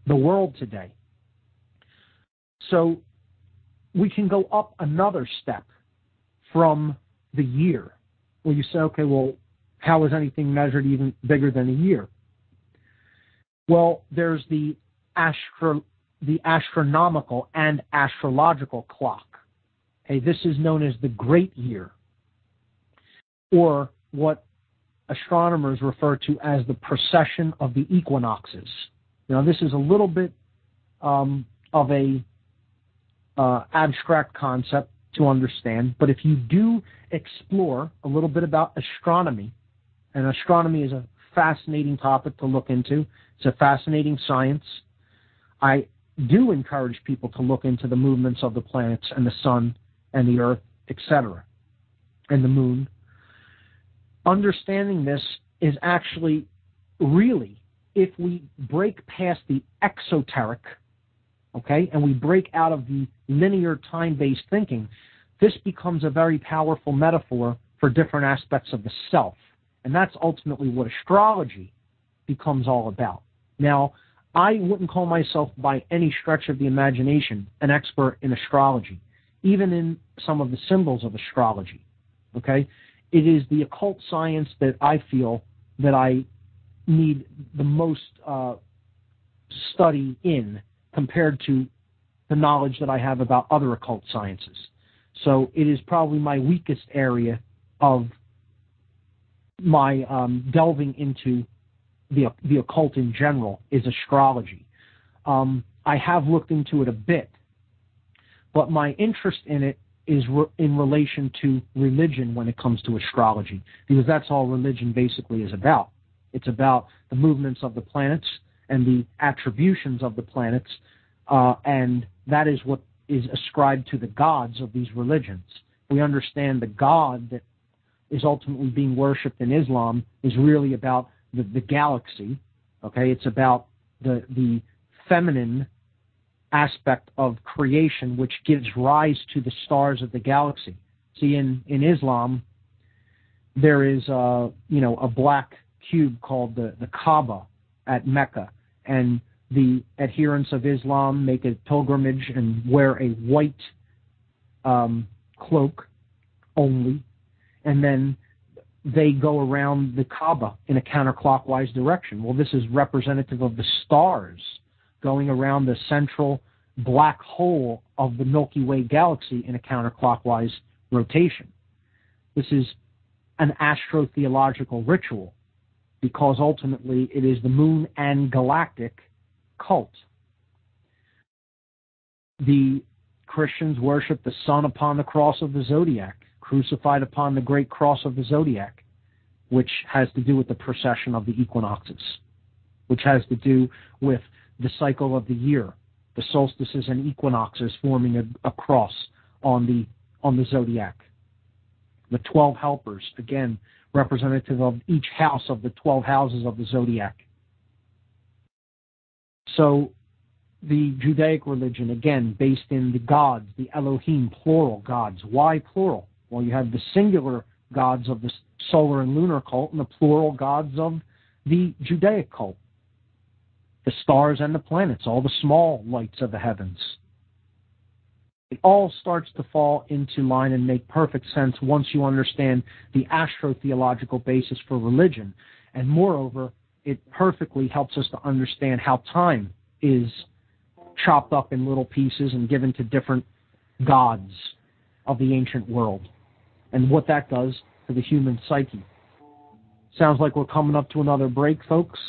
the world today. So we can go up another step from the year, where you say, okay, well, how is anything measured even bigger than a year? Well, there's the astronomical and astrological clock. Okay, this is known as the Great Year, or what astronomers refer to as the precession of the equinoxes. Now, this is a little bit of a abstract concept to understand, but if you do explore a little bit about astronomy, and astronomy is a fascinating topic to look into, it's a fascinating science. I do encourage people to look into the movements of the planets and the sun and the earth, etc., and the moon. Understanding this is actually really, if we break past the exoteric, okay, and we break out of the linear time-based thinking, this becomes a very powerful metaphor for different aspects of the self. And that's ultimately what astrology becomes all about. Now, I wouldn't call myself by any stretch of the imagination an expert in astrology, even in some of the symbols of astrology, okay? It is the occult science that I feel that I need the most study in compared to the knowledge that I have about other occult sciences. So it is probably my weakest area of my delving into the occult in general is astrology. I have looked into it a bit, but my interest in it is in relation to religion when it comes to astrology, because that's all religion basically is about. It's about the movements of the planets and the attributions of the planets, and that is what is ascribed to the gods of these religions. We understand the God that is ultimately being worshipped in Islam is really about the galaxy, okay? It's about the feminine aspect of creation, which gives rise to the stars of the galaxy. See, in Islam, there is a black cube called the Kaaba at Mecca, and the adherents of Islam make a pilgrimage and wear a white cloak only, and then they go around the Kaaba in a counterclockwise direction. Well, this is representative of the stars going around the central black hole of the Milky Way galaxy in a counterclockwise rotation. This is an astrotheological ritual because ultimately it is the moon and galactic cult. The Christians worship the sun upon the cross of the zodiac, crucified upon the great cross of the zodiac, which has to do with the precession of the equinoxes, which has to do with the cycle of the year, the solstices and equinoxes forming a cross on the zodiac. The 12 helpers, again, representative of each house of the 12 houses of the zodiac. So the Judaic religion, again, based in the gods, the Elohim, plural gods. Why plural? Well, you have the singular gods of the solar and lunar cult and the plural gods of the Judaic cult. The stars and the planets, all the small lights of the heavens. It all starts to fall into line and make perfect sense once you understand the astrotheological basis for religion. And moreover, it perfectly helps us to understand how time is chopped up in little pieces and given to different gods of the ancient world, and what that does to the human psyche. Sounds like we're coming up to another break, folks.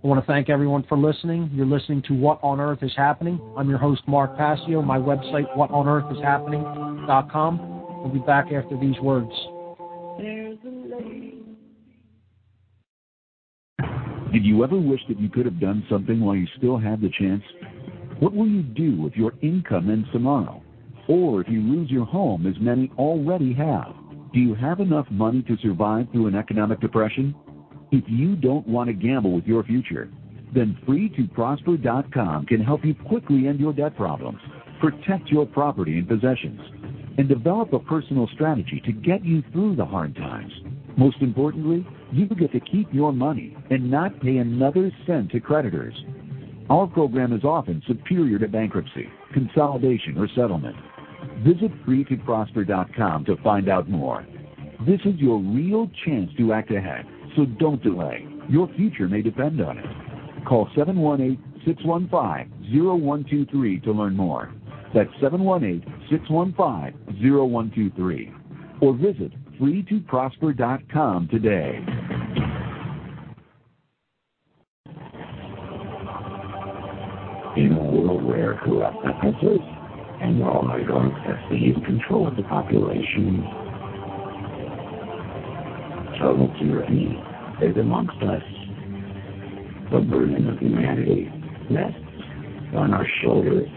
I want to thank everyone for listening. You're listening to What on Earth is Happening. I'm your host, Mark Passio. My website, whatonearthishappening.com. We'll be back after these words. Did you ever wish that you could have done something while you still had the chance? What will you do if your income ends tomorrow? Or if you lose your home, as many already have? Do you have enough money to survive through an economic depression? If you don't want to gamble with your future, then FreeToProsper.com can help you quickly end your debt problems, protect your property and possessions, and develop a personal strategy to get you through the hard times. Most importantly, you get to keep your money and not pay another cent to creditors. Our program is often superior to bankruptcy, consolidation, or settlement. Visit FreeToProsper.com to find out more. This is your real chance to act ahead, so don't delay. Your future may depend on it. Call 718-615-0123 to learn more. That's 718-615-0123. Or visit FreeToProsper.com today. In a world where corrupt officers and oligarchs have seized control of the population, total tyranny is amongst us. The burden of humanity rests on our shoulders.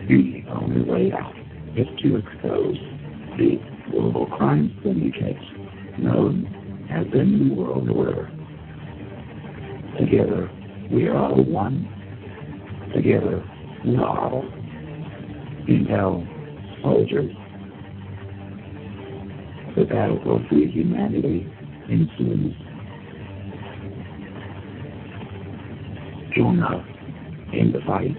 The only way out is to expose the global crime syndicate known as the New World Order. Together, we are all one. Together, we are all intel soldiers. The battle for free humanity ensues. Join us in the fight.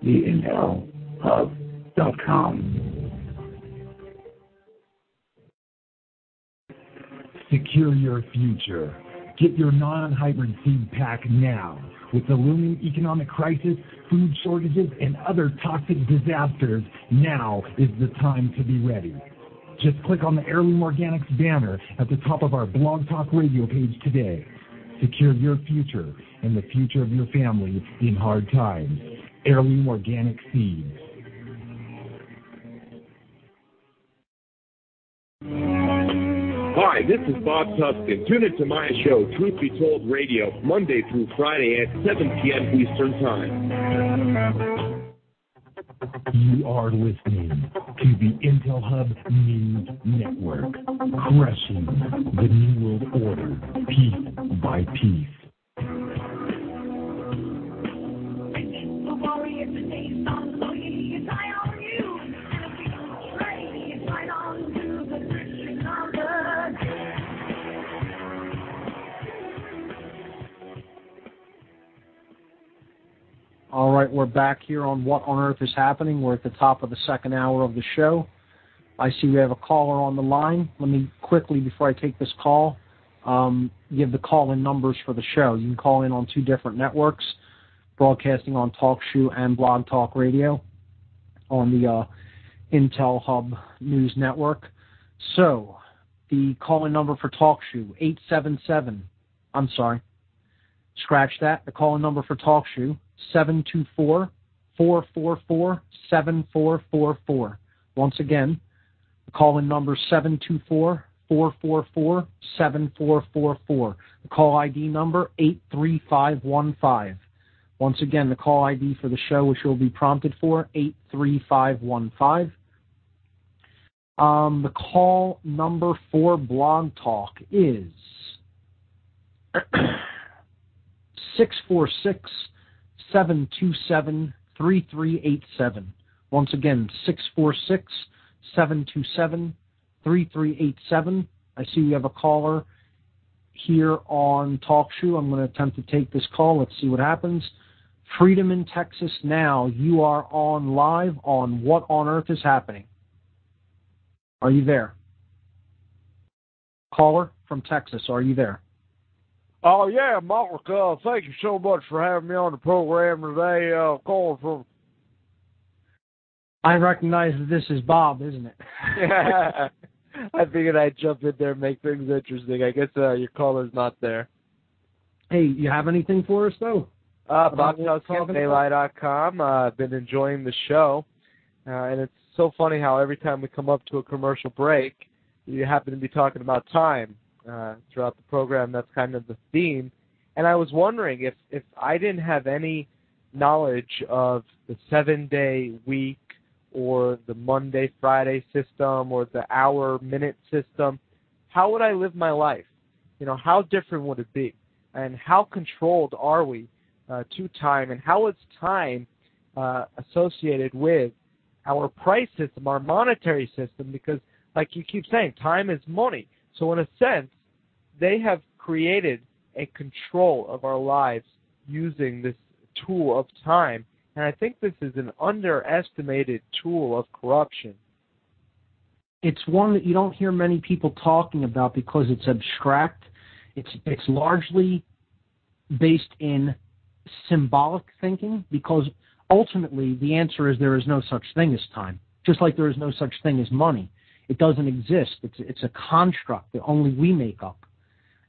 TheIntelHub.com. Secure your future. Get your non-hybrid seed pack now. With the looming economic crisis, food shortages, and other toxic disasters, now is the time to be ready. Just click on the Heirloom Organics banner at the top of our Blog Talk Radio page today. Secure your future and the future of your family in hard times. Heirloom Organic Seeds. Hi, this is Bob Tuskin. Tune into my show, Truth Be Told Radio, Monday through Friday at 7 p.m. Eastern Time. You are listening to the Intel Hub News Network, crushing the New World Order piece by piece. All right, we're back here on What on Earth is Happening. We're at the top of the second hour of the show. I see we have a caller on the line. Let me quickly, before I take this call, give the call-in numbers for the show. You can call in on two different networks, broadcasting on TalkShoe and Blog Talk Radio on the Intel Hub News Network. So, the call-in number for TalkShoe, 877, I'm sorry, scratch that. The call-in number for TalkShoe, 724-444-7444. Once again, the call-in number 724-444-7444. The call ID number 83515. Once again, the call ID for the show, which you'll be prompted for, 83515. The call number for Blog Talk is 646-727-3387. Once again, 646-727-3387. I see we have a caller here on TalkShoe. I'm going to attempt to take this call. Let's see what happens. Freedom in Texas now. You are on live on What on Earth is Happening. Are you there? Caller from Texas, are you there? Oh, yeah, Mark, thank you so much for having me on the program today. Calling from... I recognize that this is Bob, isn't it? I figured I'd jump in there and make things interesting. I guess your caller's not there. Hey, you have anything for us, though? BobTalksCafe.com. I've been enjoying the show, and it's so funny how every time we come up to a commercial break, you happen to be talking about time throughout the program. That's kind of the theme. And I was wondering if I didn't have any knowledge of the 7-day week or the Monday-Friday system or the hour-minute system, how would I live my life? How different would it be? And how controlled are we to time? And how is time associated with our price system, our monetary system? Because, like you keep saying, time is money. So in a sense, they have created a control of our lives using this tool of time. And I think this is an underestimated tool of corruption. It's one that you don't hear many people talking about because it's abstract. It's largely based in symbolic thinking, because ultimately the answer is there is no such thing as time, just like there is no such thing as money. It doesn't exist. It's a construct that only we make up,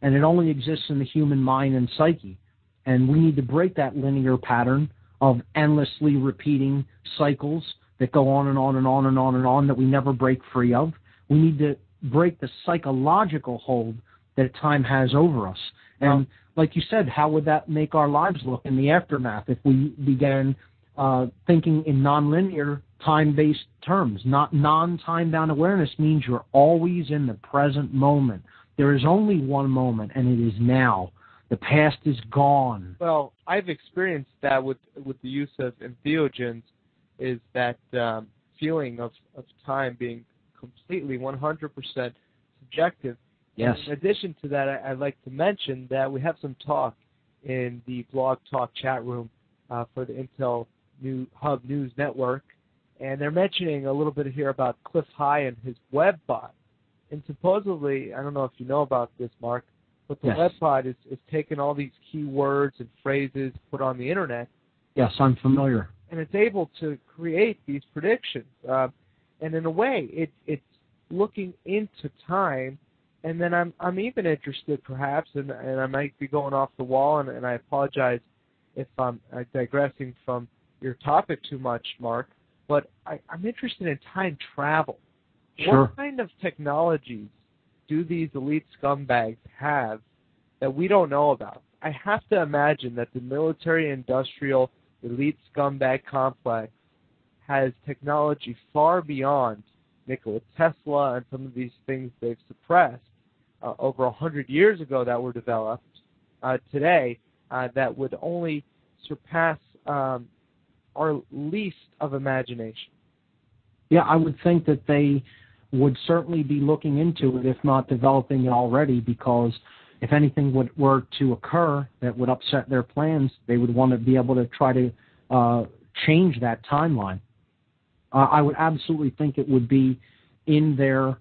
and it only exists in the human mind and psyche. And we need to break that linear pattern of endlessly repeating cycles that go on and on and on and on and on that we never break free of. We need to break the psychological hold that time has over us. And like you said, how would that make our lives look in the aftermath if we began thinking in nonlinear, time-based terms? Not non-time-bound awareness means you're always in the present moment. There is only one moment, and it is now. The past is gone. Well, I've experienced that with the use of entheogens, is that feeling of time being completely 100% subjective. Yes. In addition to that, I'd like to mention that we have some talk in the Blog Talk chat room for the Intel Hub News Network, and they're mentioning a little bit here about Cliff High and his WebBot. And supposedly, I don't know if you know about this, Mark, but the WebBot is taking all these keywords and phrases put on the Internet. Yes, I'm familiar. And it's able to create these predictions. And in a way, it's looking into time. And then I'm even interested, perhaps, and I might be going off the wall, and I apologize if I'm digressing from your topic too much, Mark, but I'm interested in time travel. Sure. What kind of technologies do these elite scumbags have that we don't know about? I have to imagine that the military-industrial elite scumbag complex has technology far beyond Nikola Tesla and some of these things they've suppressed over 100 years ago that were developed today that would only surpass our least of imagination. Yeah, I would think that they would certainly be looking into it, if not developing it already, because if anything were to occur that would upset their plans, they would want to be able to try to change that timeline. I would absolutely think it would be in their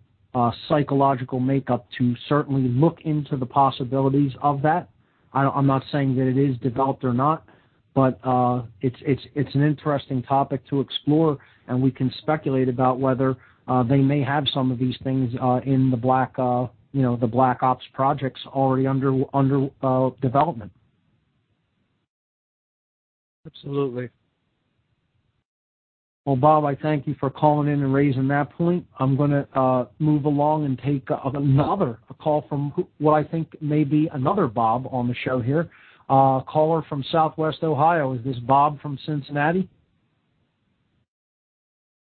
psychological makeup to certainly look into the possibilities of that. I'm not saying that it is developed or not, but it's an interesting topic to explore, and we can speculate about whether they may have some of these things in the Black Ops projects already under development. Absolutely. Well, Bob, I thank you for calling in and raising that point. I'm going to move along and take a call from what I think may be another Bob on the show here. Caller from Southwest Ohio. Is this Bob from Cincinnati?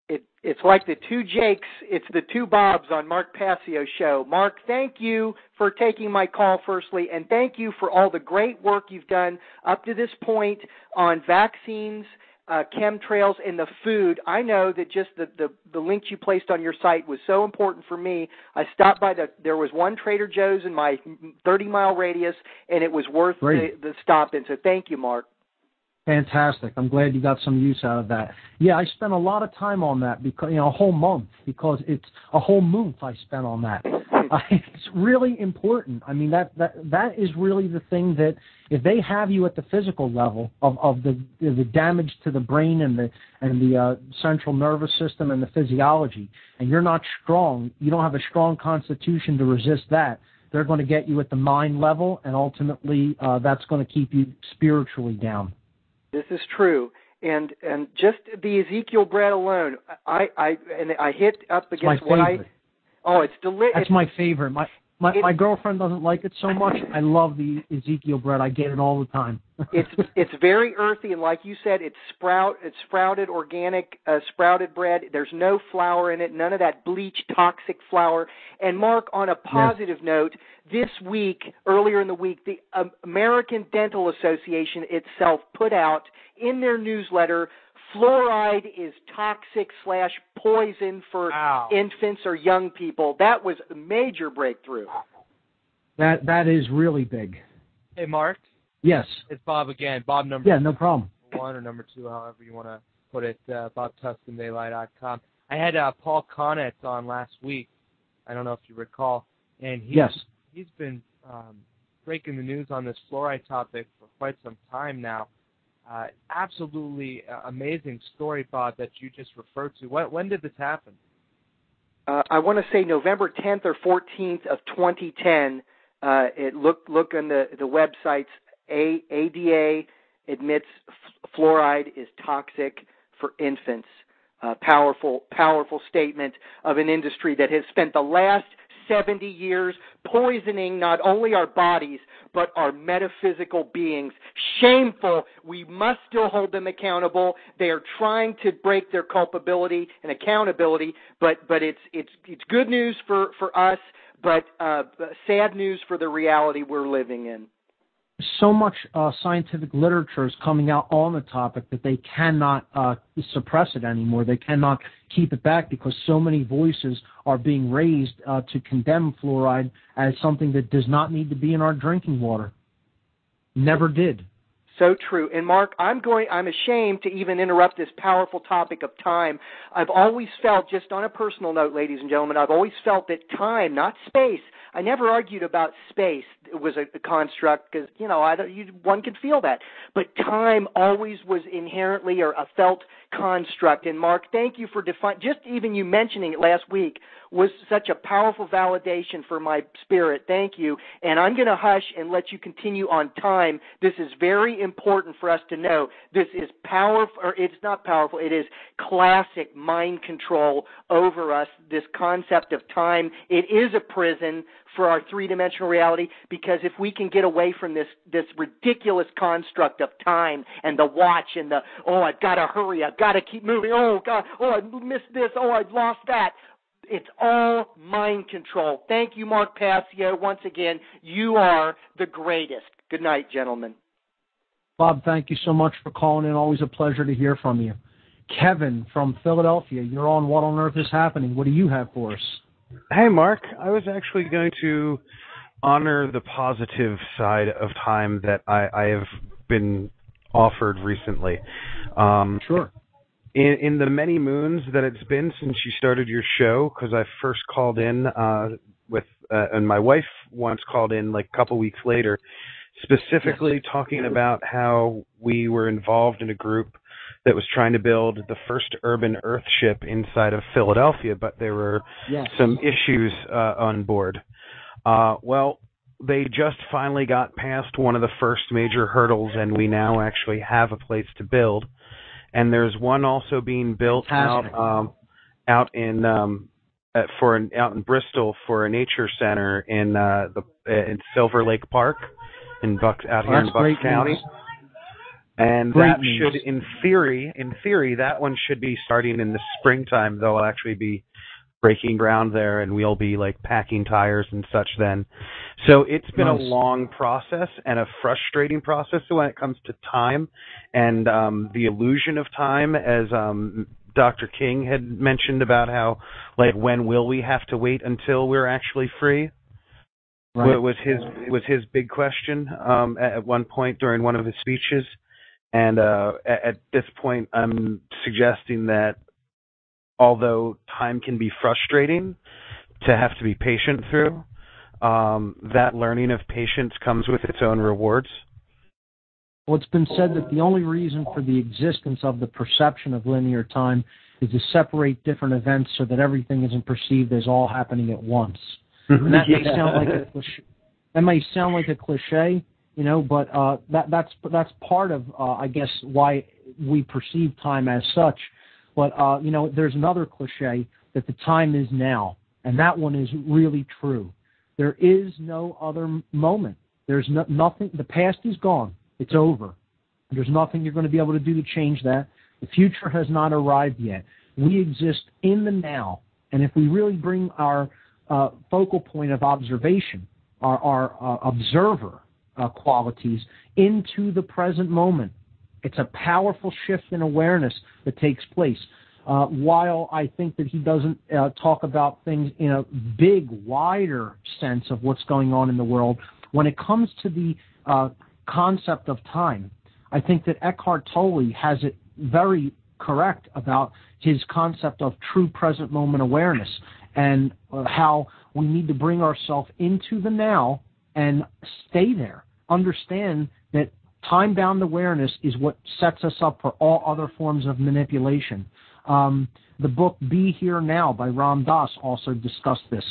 It's like the two Jakes. It's the two Bobs on Mark Passio show. Mark, thank you for taking my call firstly, and thank you for all the great work you've done up to this point on vaccines, chemtrails, and the food. I know that just the links you placed on your site was so important for me. I stopped by there was one Trader Joe's in my 30-mile radius, and it was worth the stop in. So thank you, Mark. Fantastic. I'm glad you got some use out of that. Yeah, I spent a lot of time on that because a whole month, because it's a whole month I spent on that. It's really important. I mean, that is really the thing that if they have you at the physical level of the damage to the brain and the central nervous system and the physiology, and you're not strong, you don't have a strong constitution to resist that, they're going to get you at the mind level, and ultimately that's going to keep you spiritually down. This is true. And just the Ezekiel bread alone, I hit up against what I... Oh, it's delicious. That's my favorite. My girlfriend doesn't like it so much. I love the Ezekiel bread. I get it all the time. It's very earthy, and like you said, it's sprouted organic sprouted bread. There's no flour in it, none of that bleached toxic flour. And Mark, on a positive note, this week, earlier in the week, the American Dental Association itself put out in their newsletter, fluoride is toxic/poison for infants or young people. That was a major breakthrough. That is really big. Hey, Mark. Yes. It's Bob again. Bob number no problem. 1 or number 2, however you want to put it, BobTuscanDaylight.com. I had Paul Connett on last week. I don't know if you recall. And he's been breaking the news on this fluoride topic for quite some time now. Absolutely amazing story, Bob, that you just referred to. When did this happen? I want to say November 10th or 14th of 2010. Look on the websites. ADA admits fluoride is toxic for infants. Powerful statement of an industry that has spent the last 70 years poisoning not only our bodies, but our metaphysical beings. Shameful. We must still hold them accountable. They are trying to break their culpability and accountability, but it's good news for us, but sad news for the reality we're living in. So much scientific literature is coming out on the topic that they cannot suppress it anymore. They cannot keep it back because so many voices are being raised to condemn fluoride as something that does not need to be in our drinking water. Never did. So true. And Mark, I'm ashamed to even interrupt this powerful topic of time. I've always felt, just on a personal note, ladies and gentlemen, I've always felt that time, not space. I never argued about space. It was a construct because, one could feel that. But time always was inherently or a felt construct. And Mark, thank you for just even you mentioning it last week was such a powerful validation for my spirit. Thank you. And I'm going to hush and let you continue on time. This is very important for us to know. This is powerful, or it's not powerful. It is classic mind control over us, this concept of time. It is a prison for our three-dimensional reality, because if we can get away from this ridiculous construct of time and the watch and the, I've got to hurry, I've got to keep moving, God, I missed this, I've lost that. It's all mind control. Thank you, Mark Passio. Once again, you are the greatest. Good night, gentlemen. Bob, thank you so much for calling in. Always a pleasure to hear from you. Kevin from Philadelphia, you're on What on Earth is Happening. What do you have for us? Hey, Mark. I was actually going to honor the positive side of time that I have been offered recently. Sure. In the many moons that it's been since you started your show, because I first called in and my wife once called in like a couple weeks later, specifically talking about how we were involved in a group that was trying to build the first urban earthship inside of Philadelphia, but there were some issues on board. Well, they just finally got past one of the first major hurdles, and we now actually have a place to build. And there's one also being built out in Bristol for a nature center in Silver Lake Park here in Bucks County. And that should, in theory, that one should be starting in the springtime. They'll actually be breaking ground there, and we'll be like packing tires and such then. So it's been a long process and a frustrating process when it comes to time and the illusion of time, as Dr. King had mentioned about how, like, when will we have to wait until we're actually free? Right. Was his big question at one point during one of his speeches. And at this point, I'm suggesting that although time can be frustrating, have to be patient through. That learning of patience comes with its own rewards. Well, it's been said that the only reason for the existence of the perception of linear time is to separate different events so that everything isn't perceived as all happening at once. And that may sound like a cliche. That may sound like a cliche, but that's part of, I guess, why we perceive time as such. But there's another cliche that the time is now, and that one is really true. There is no other moment. There's nothing. The past is gone. It's over. There's nothing you're going to be able to do to change that. The future has not arrived yet. We exist in the now. And if we really bring our focal point of observation, our observer qualities into the present moment, it's a powerful shift in awareness that takes place. While I think that he doesn't talk about things in a big, wider sense of what's going on in the world, when it comes to the concept of time, I think that Eckhart Tolle has it very correct about his concept of true present moment awareness and how we need to bring ourselves into the now and stay there. Understand that time-bound awareness is what sets us up for all other forms of manipulation. The book Be Here Now by Ram Dass also discussed this,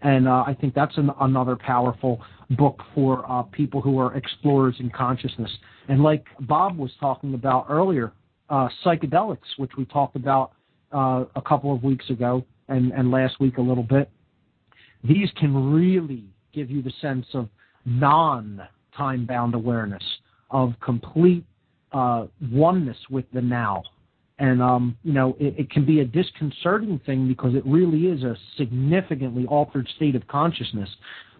and I think that's another powerful book for people who are explorers in consciousness. And like Bob was talking about earlier, psychedelics, which we talked about a couple of weeks ago and last week a little bit, these can really give you the sense of non-time-bound awareness, of complete oneness with the now. And, it can be a disconcerting thing because it really is a significantly altered state of consciousness.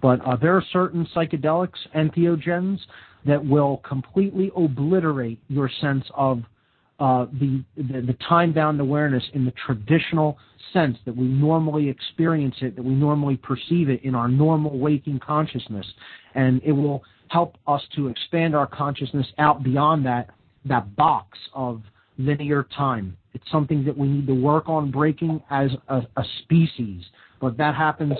But there are certain psychedelics, entheogens, that will completely obliterate your sense of the time-bound awareness in the traditional sense that we normally experience it, that we normally perceive it in our normal waking consciousness. And it will help us to expand our consciousness out beyond that box of linear time. It's something that we need to work on breaking as a species. But that happens,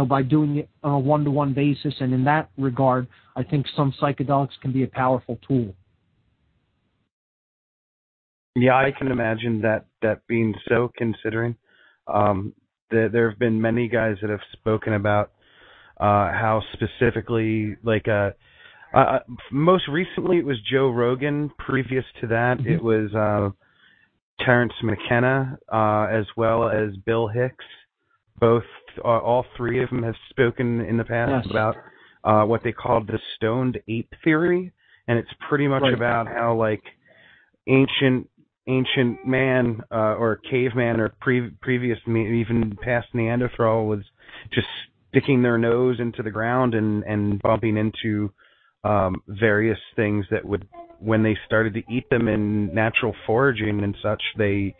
by doing it on a one-to-one basis. And in that regard, I think some psychedelics can be a powerful tool. Yeah, I can imagine that being so, considering there have been many guys that have spoken about how specifically, most recently it was Joe Rogan. Previous to that, it was Terence McKenna, as well as Bill Hicks. All three of them have spoken in the past about what they called the stoned ape theory, and it's pretty much about how ancient man or caveman or previous, even past Neanderthal, was just sticking their nose into the ground and bumping into various things that would, when they started to eat them in natural foraging and such, they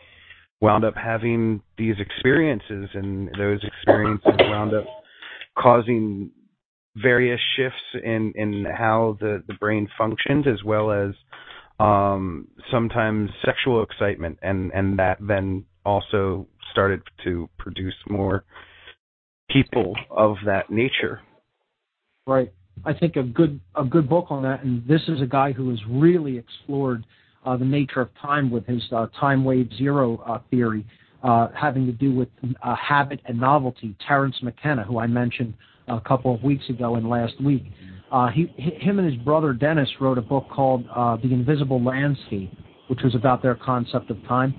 wound up having these experiences, and those experiences wound up causing various shifts in how the brain functions, as well as sometimes sexual excitement, and that then also started to produce more people of that nature. Right. I think a good book on that, and this is a guy who has really explored the nature of time with his time wave zero theory, having to do with habit and novelty. Terence McKenna, who I mentioned a couple of weeks ago and last week, him and his brother Dennis wrote a book called The Invisible Landscape, which was about their concept of time.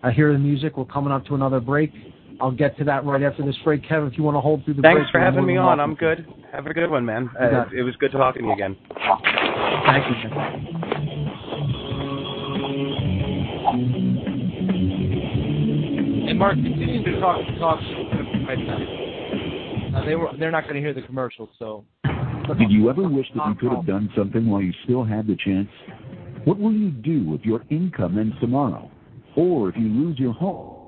I hear the music. We're coming up to another break. I'll get to that right after this break. Kevin, if you want to hold through the break. Thanks for having me on. I'm good. Have a good one, man. It was good talking to you again. Thank you, And Mark, continue to talk. They're not going to hear the commercials, so. Did you ever wish that you could have done something while you still had the chance? What will you do if your income ends tomorrow? Or if you lose your home?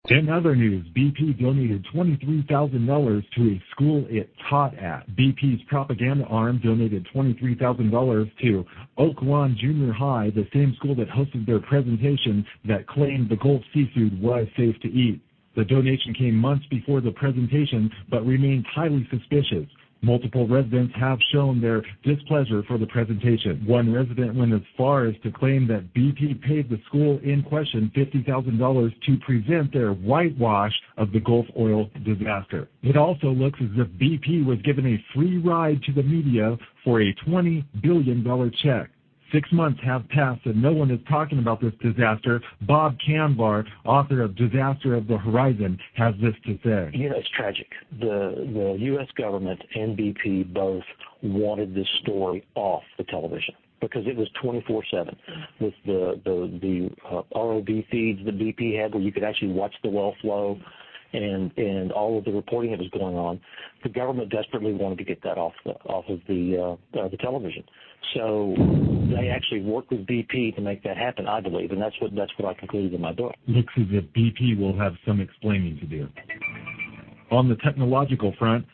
In other news, BP donated $23,000 to a school it taught at. BP's propaganda arm donated $23,000 to Oak Lawn Junior High, the same school that hosted their presentation that claimed the Gulf seafood was safe to eat. The donation came months before the presentation, but remains highly suspicious. Multiple residents have shown their displeasure for the presentation. One resident went as far as to claim that BP paid the school in question $50,000 to present their whitewash of the Gulf oil disaster. It also looks as if BP was given a free ride to the media for a $20 billion check. 6 months have passed and no one is talking about this disaster. Bob Canvar, author of Disaster of the Horizon, has this to say. You know, it's tragic. The U.S. government and BP both wanted this story off the television because it was 24/7 with the ROV feeds that BP had where you could actually watch the well flow and all of the reporting that was going on. The government desperately wanted to get that off of the television. So they actually worked with BP to make that happen, I believe, and that's what I concluded in my book. Looks as if BP will have some explaining to do. On the technological front,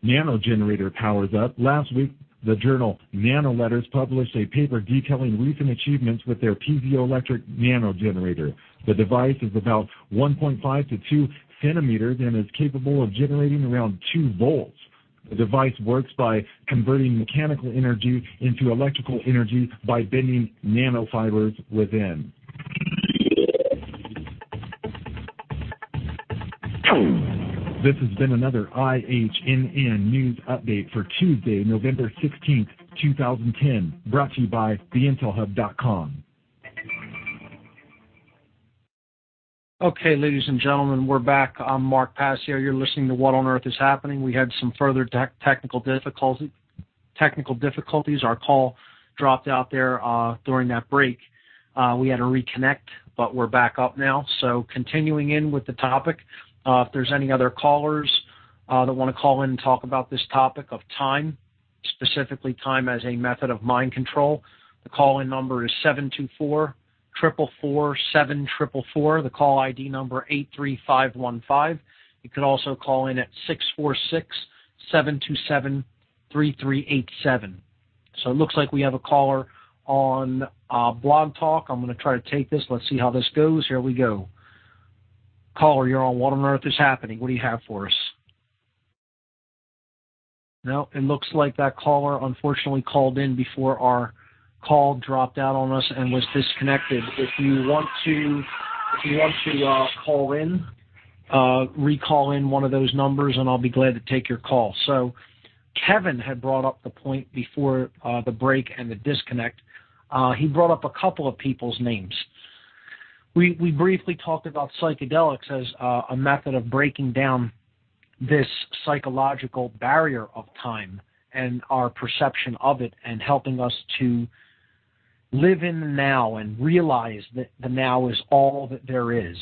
nanogenerator powers up. Last week, the journal Nanoletters published a paper detailing recent achievements with their piezoelectric nanogenerator. The device is about 1.5 to 2 centimeters and is capable of generating around 2 volts. The device works by converting mechanical energy into electrical energy by bending nanofibers within. This has been another IHNN News Update for Tuesday, November 16th, 2010, brought to you by theintelhub.com. Okay, ladies and gentlemen, we're back. I'm Mark Passio. You're listening to What on Earth is Happening. We had some further technical difficulties. Our call dropped out there during that break. We had to reconnect, but we're back up now. So continuing in with the topic, if there's any other callers that want to call in and talk about this topic of time, specifically time as a method of mind control, the call-in number is 724-444-7444. The call ID number 83515. You could also call in at 646-727-3387. So it looks like we have a caller on Blog Talk. I'm going to try to take this. Let's see how this goes. Here we go. Caller, you're on What on Earth is Happening. What do you have for us? No, it looks like that caller unfortunately called in before our call dropped out on us and was disconnected. If you want to call in, recall in one of those numbers, and I'll be glad to take your call. So Kevin had brought up the point before the break and the disconnect. He brought up a couple of people's names. We briefly talked about psychedelics as a method of breaking down this psychological barrier of time and our perception of it and helping us to live in the now and realize that the now is all that there is.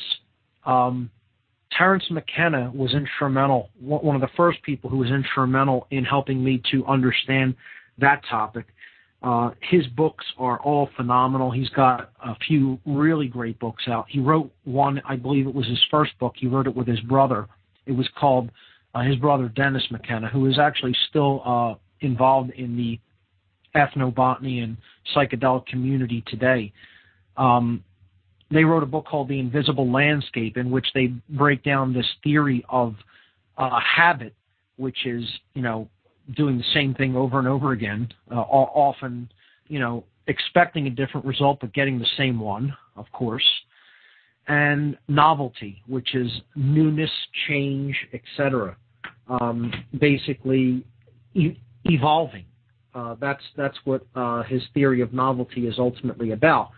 Terence McKenna was instrumental, one of the first people who was instrumental in helping me to understand that topic. His books are all phenomenal. He's got a few really great books out. He wrote one, I believe it was his first book. He wrote it with his brother. It was called his brother Dennis McKenna, who is actually still involved in the ethnobotany and psychedelic community today. They wrote a book called The Invisible Landscape, in which they break down this theory of habit, which is, doing the same thing over and over again, often, expecting a different result but getting the same one, of course, and novelty, which is newness, change, etc. Basically, evolving. That's what his theory of novelty is ultimately about.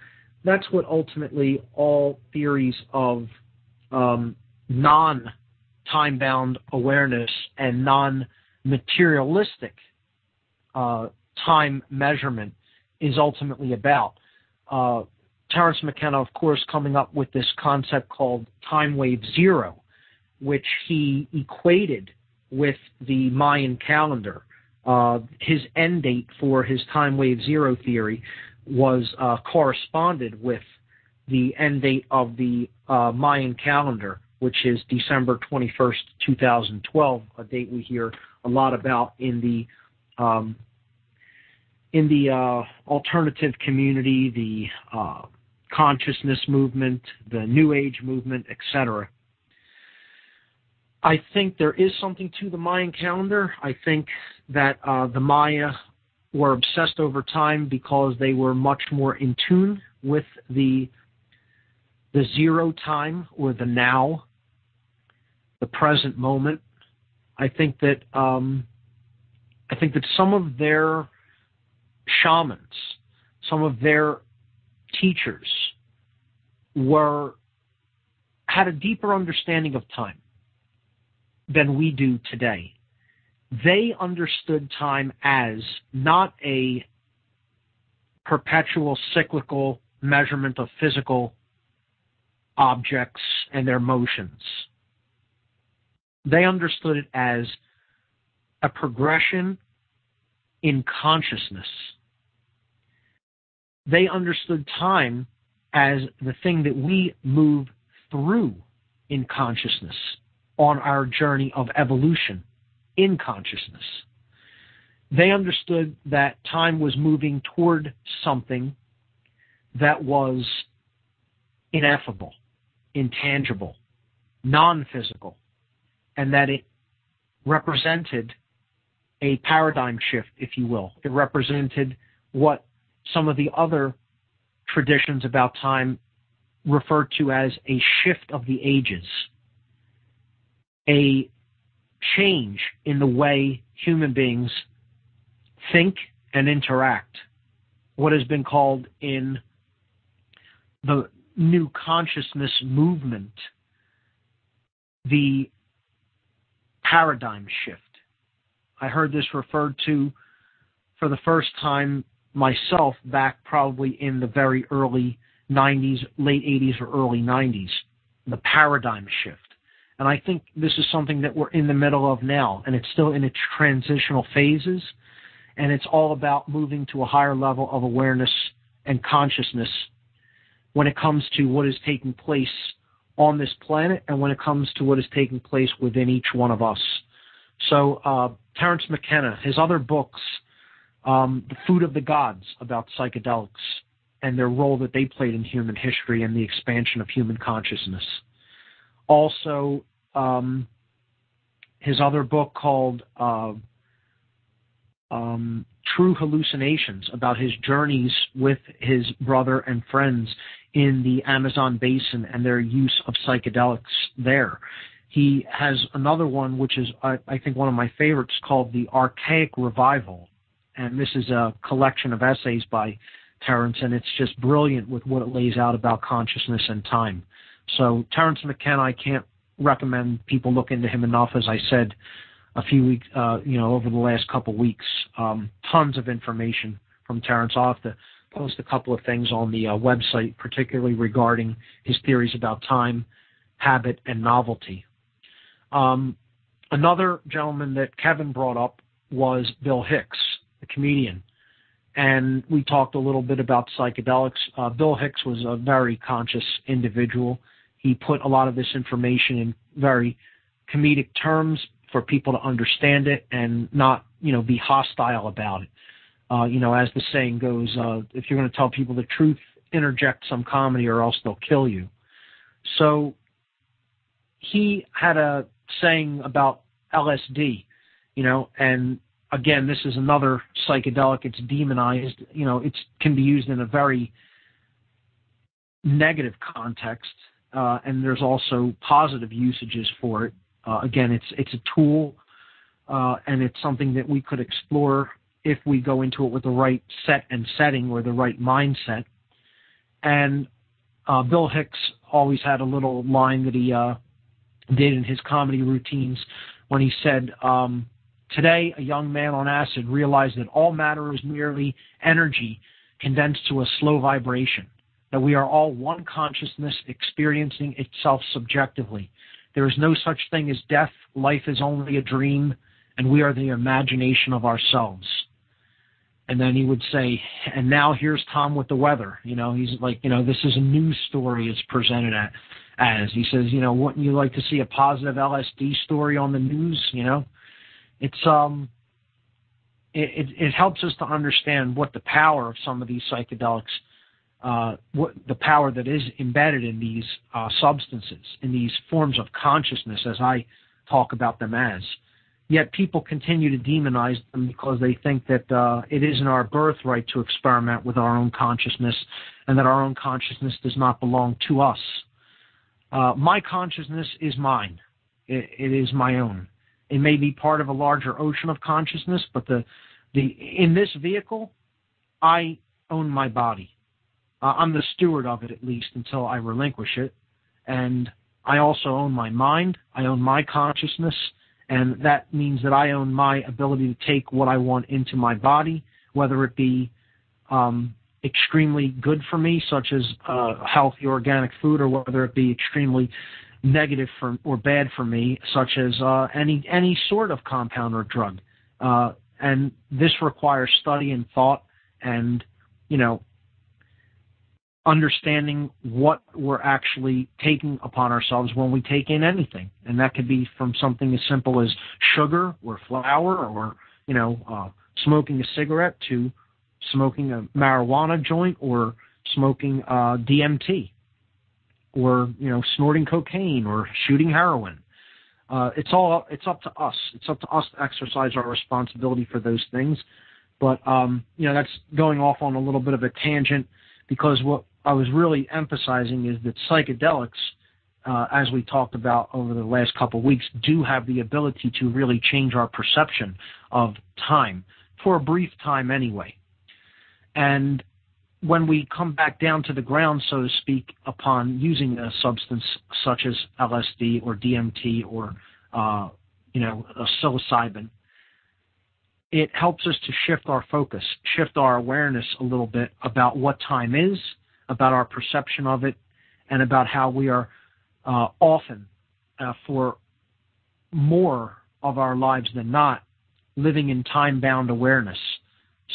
That's what ultimately all theories of non-time-bound awareness and non-materialistic time measurement is ultimately about. Terence McKenna, of course, coming up with this concept called time wave zero, which he equated with the Mayan calendar. His end date for his time wave zero theory was corresponded with the end date of the Mayan calendar, which is December 21st, 2012, a date we hear a lot about in the alternative community, the consciousness movement, the New Age movement, etc. I think there is something to the Mayan calendar. I think that the Maya were obsessed over time because they were much more in tune with the zero time, or the now, the present moment. I think that some of their shamans, some of their teachers had a deeper understanding of time than we do today. They understood time as not a perpetual cyclical measurement of physical objects and their motions. They understood it as a progression in consciousness. They understood time as the thing that we move through in consciousness on our journey of evolution in consciousness. They understood that time was moving toward something that was ineffable, intangible, non-physical, and that it represented a paradigm shift, if you will. It represented what some of the other traditions about time refer to as a shift of the ages, a change in the way human beings think and interact, what has been called in the new consciousness movement the paradigm shift. I heard this referred to for the first time myself back probably in the very early 90s, late 80s or early 90s, the paradigm shift. And I think this is something that we're in the middle of now, and it's still in its transitional phases, and it's all about moving to a higher level of awareness and consciousness when it comes to what is taking place on this planet and when it comes to what is taking place within each one of us. So Terence McKenna, his other books, The Food of the Gods, about psychedelics and their role that they played in human history and the expansion of human consciousness. Also, his other book called True Hallucinations, about his journeys with his brother and friends in the Amazon basin and their use of psychedelics there. He has another one, which is, I think, one of my favorites, called The Archaic Revival. And this is a collection of essays by Terence, and it's just brilliant with what it lays out about consciousness and time. So Terence McKenna, I can't recommend people look into him enough. As I said a few weeks, over the last couple of weeks, tons of information from Terence. I'll have to post a couple of things on the website, particularly regarding his theories about time, habit, and novelty. Another gentleman that Kevin brought up was Bill Hicks, the comedian. And we talked a little bit about psychedelics. Bill Hicks was a very conscious individual. He put a lot of this information in very comedic terms for people to understand it and not, be hostile about it. As the saying goes, if you're going to tell people the truth, interject some comedy or else they'll kill you. So he had a saying about LSD, and again, this is another psychedelic. It's demonized. It can be used in a very negative context, and there's also positive usages for it. Again, it's a tool, and it's something that we could explore if we go into it with the right set and setting or the right mindset. And Bill Hicks always had a little line that he did in his comedy routines when he said, today, a young man on acid realized that all matter is merely energy condensed to a slow vibration, that we are all one consciousness experiencing itself subjectively. There is no such thing as death. Life is only a dream, and we are the imagination of ourselves. And then he would say, and now here's Tom with the weather. He's like, this is a news story it's presented as. He says, wouldn't you like to see a positive LSD story on the news? It's it helps us to understand what the power of some of these psychedelics, what the power that is embedded in these substances, in these forms of consciousness, as I talk about them as. Yet people continue to demonize them because they think that it isn't our birthright to experiment with our own consciousness and that our own consciousness does not belong to us. My consciousness is mine. It is my own. It may be part of a larger ocean of consciousness, but in this vehicle, I own my body. I'm the steward of it, at least, until I relinquish it. And I also own my mind. I own my consciousness. And that means that I own my ability to take what I want into my body, whether it be extremely good for me, such as healthy organic food, or whether it be extremely negative or bad for me, such as any sort of compound or drug. And this requires study and thought and, understanding what we're actually taking upon ourselves when we take in anything. And that could be from something as simple as sugar or flour or, smoking a cigarette to smoking a marijuana joint or smoking DMT or, snorting cocaine or shooting heroin. It's up to us. It's up to us to exercise our responsibility for those things. But, that's going off on a little bit of a tangent, because what I was really emphasizing is that psychedelics, as we talked about over the last couple of weeks, do have the ability to really change our perception of time, for a brief time anyway. And when we come back down to the ground, so to speak, upon using a substance such as LSD or DMT or, a psilocybin, it helps us to shift our focus, shift our awareness a little bit about what time is, about our perception of it, and about how we are often, for more of our lives than not, living in time-bound awareness.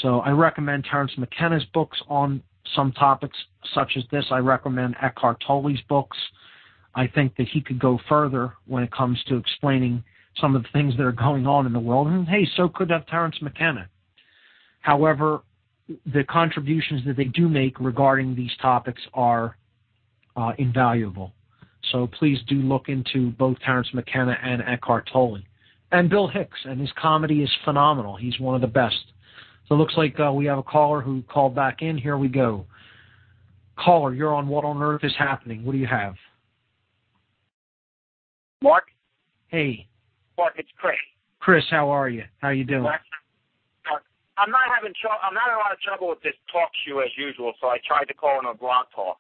So I recommend Terence McKenna's books on some topics such as this. I recommend Eckhart Tolle's books. I think that he could go further when it comes to explaining some of the things that are going on in the world. And hey, so could have Terence McKenna. However, the contributions that they do make regarding these topics are invaluable. So please do look into both Terence McKenna and Eckhart Tolle. And Bill Hicks, and his comedy is phenomenal. He's one of the best. So it looks like we have a caller who called back in. Here we go. Caller, you're on What on Earth is Happening. What do you have? Mark? Hey. Mark, it's Chris. Chris, how are you? How you doing? I'm not having a lot of trouble with this talk show as usual, so I tried to call in a blog talk.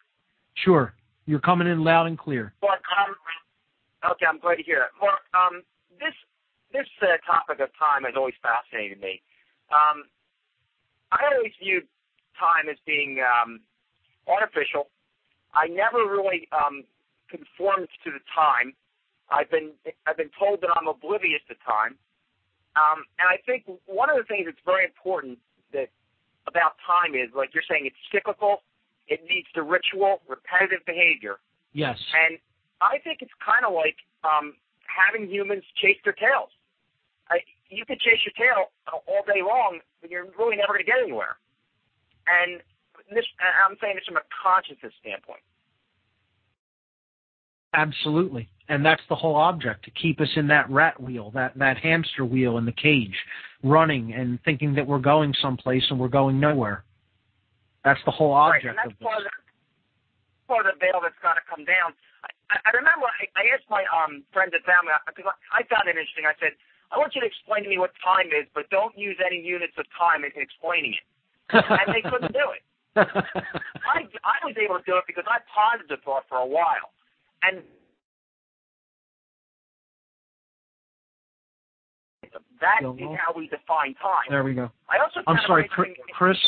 Sure. You're coming in loud and clear. Mark, okay, I'm glad to hear it. Mark, this topic of time has always fascinated me. I always viewed time as being artificial. I never really conformed to the time. I've been told that I'm oblivious to time. And I think one of the things that's very important about time is, like you're saying, it's cyclical. It leads to ritual, repetitive behavior. Yes. And I think it's kind of like having humans chase their tails. You could chase your tail all day long, but you're really never going to get anywhere. And I'm saying this from a consciousness standpoint. Absolutely. And that's the whole object, to keep us in that rat wheel, that hamster wheel in the cage, running and thinking that we're going someplace and we're going nowhere. That's the whole object right, and that's of this. Part of the veil that's got to come down. I remember I asked my friends and family, because I found it interesting. I said, I want you to explain to me what time is, but don't use any units of time in explaining it. And they couldn't do it. I was able to do it because I pondered the thought for a while. And that is how we define time. There we go. I'm sorry, Chris,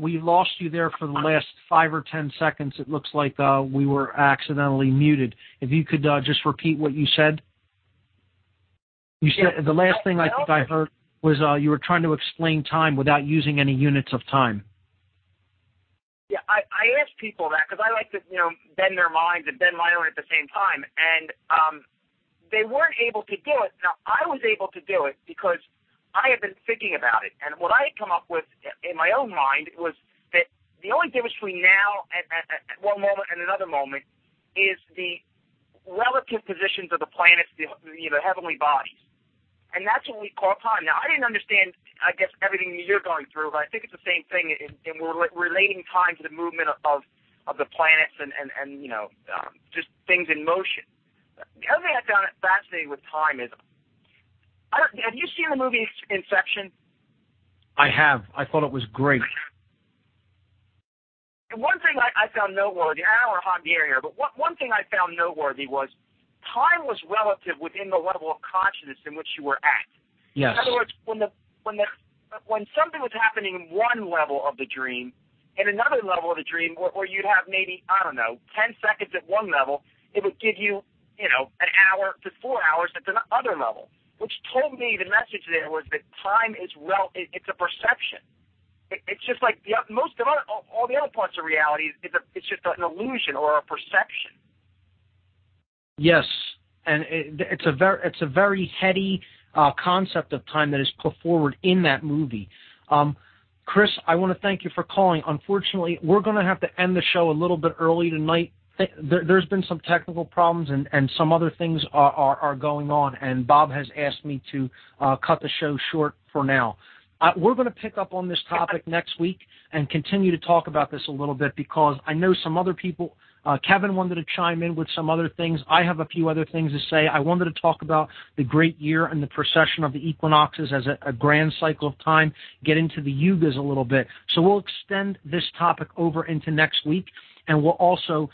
we lost you there for the last 5 or 10 seconds. It looks like we were accidentally muted. If you could just repeat what you said. You said the last thing I think I heard was you were trying to explain time without using any units of time. Yeah, I ask people that because I like to, bend their minds and bend my own at the same time. And they weren't able to do it. Now, I was able to do it because I had been thinking about it. And what I had come up with in my own mind was that the only difference between now and one moment and another moment is relative positions of the planets, the heavenly bodies. And that's what we call time. Now, I didn't understand, I guess, everything you're going through, but I think it's the same thing, and we're relating time to the movement of the planets and just things in motion. The other thing I found fascinating with time is, have you seen the movie Inception? I have. I thought it was great. And one thing I found noteworthy, I don't want to hog the air here, but one thing I found noteworthy was time was relative within the level of consciousness in which you were at. Yes. In other words, when something was happening in one level of the dream, in another level of the dream, where you'd have maybe, 10 seconds at one level, it would give you, an hour to 4 hours at the other level, which told me the message there was that time is it's a perception. It's just like all the other parts of reality. It's just an illusion or a perception. Yes, and it's a very heady concept of time that is put forward in that movie. Chris, I want to thank you for calling. Unfortunately, we're going to have to end the show a little bit early tonight. There's been some technical problems and some other things are going on, and Bob has asked me to cut the show short for now. We're going to pick up on this topic next week and continue to talk about this a little bit, because I know some other people, Kevin wanted to chime in with some other things. I have a few other things to say. I wanted to talk about the great year and the precession of the equinoxes as a grand cycle of time, get into the yugas a little bit. So we'll extend this topic over into next week. And we'll also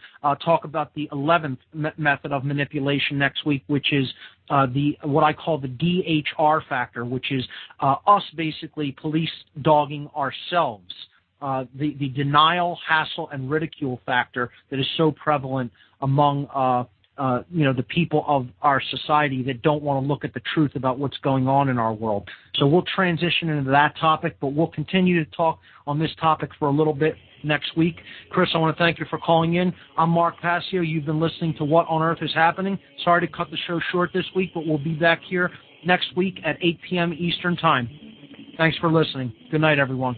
talk about the 11th method of manipulation next week, which is what I call the DHR factor, which is us basically police dogging ourselves. The denial, hassle, and ridicule factor that is so prevalent among the people of our society that don't want to look at the truth about what's going on in our world. So we'll transition into that topic, but we'll continue to talk on this topic for a little bit next week. Chris, I want to thank you for calling in. I'm Mark Passio. You've been listening to What on Earth is Happening. Sorry to cut the show short this week, but we'll be back here next week at 8 p.m. Eastern Time. Thanks for listening. Good night, everyone.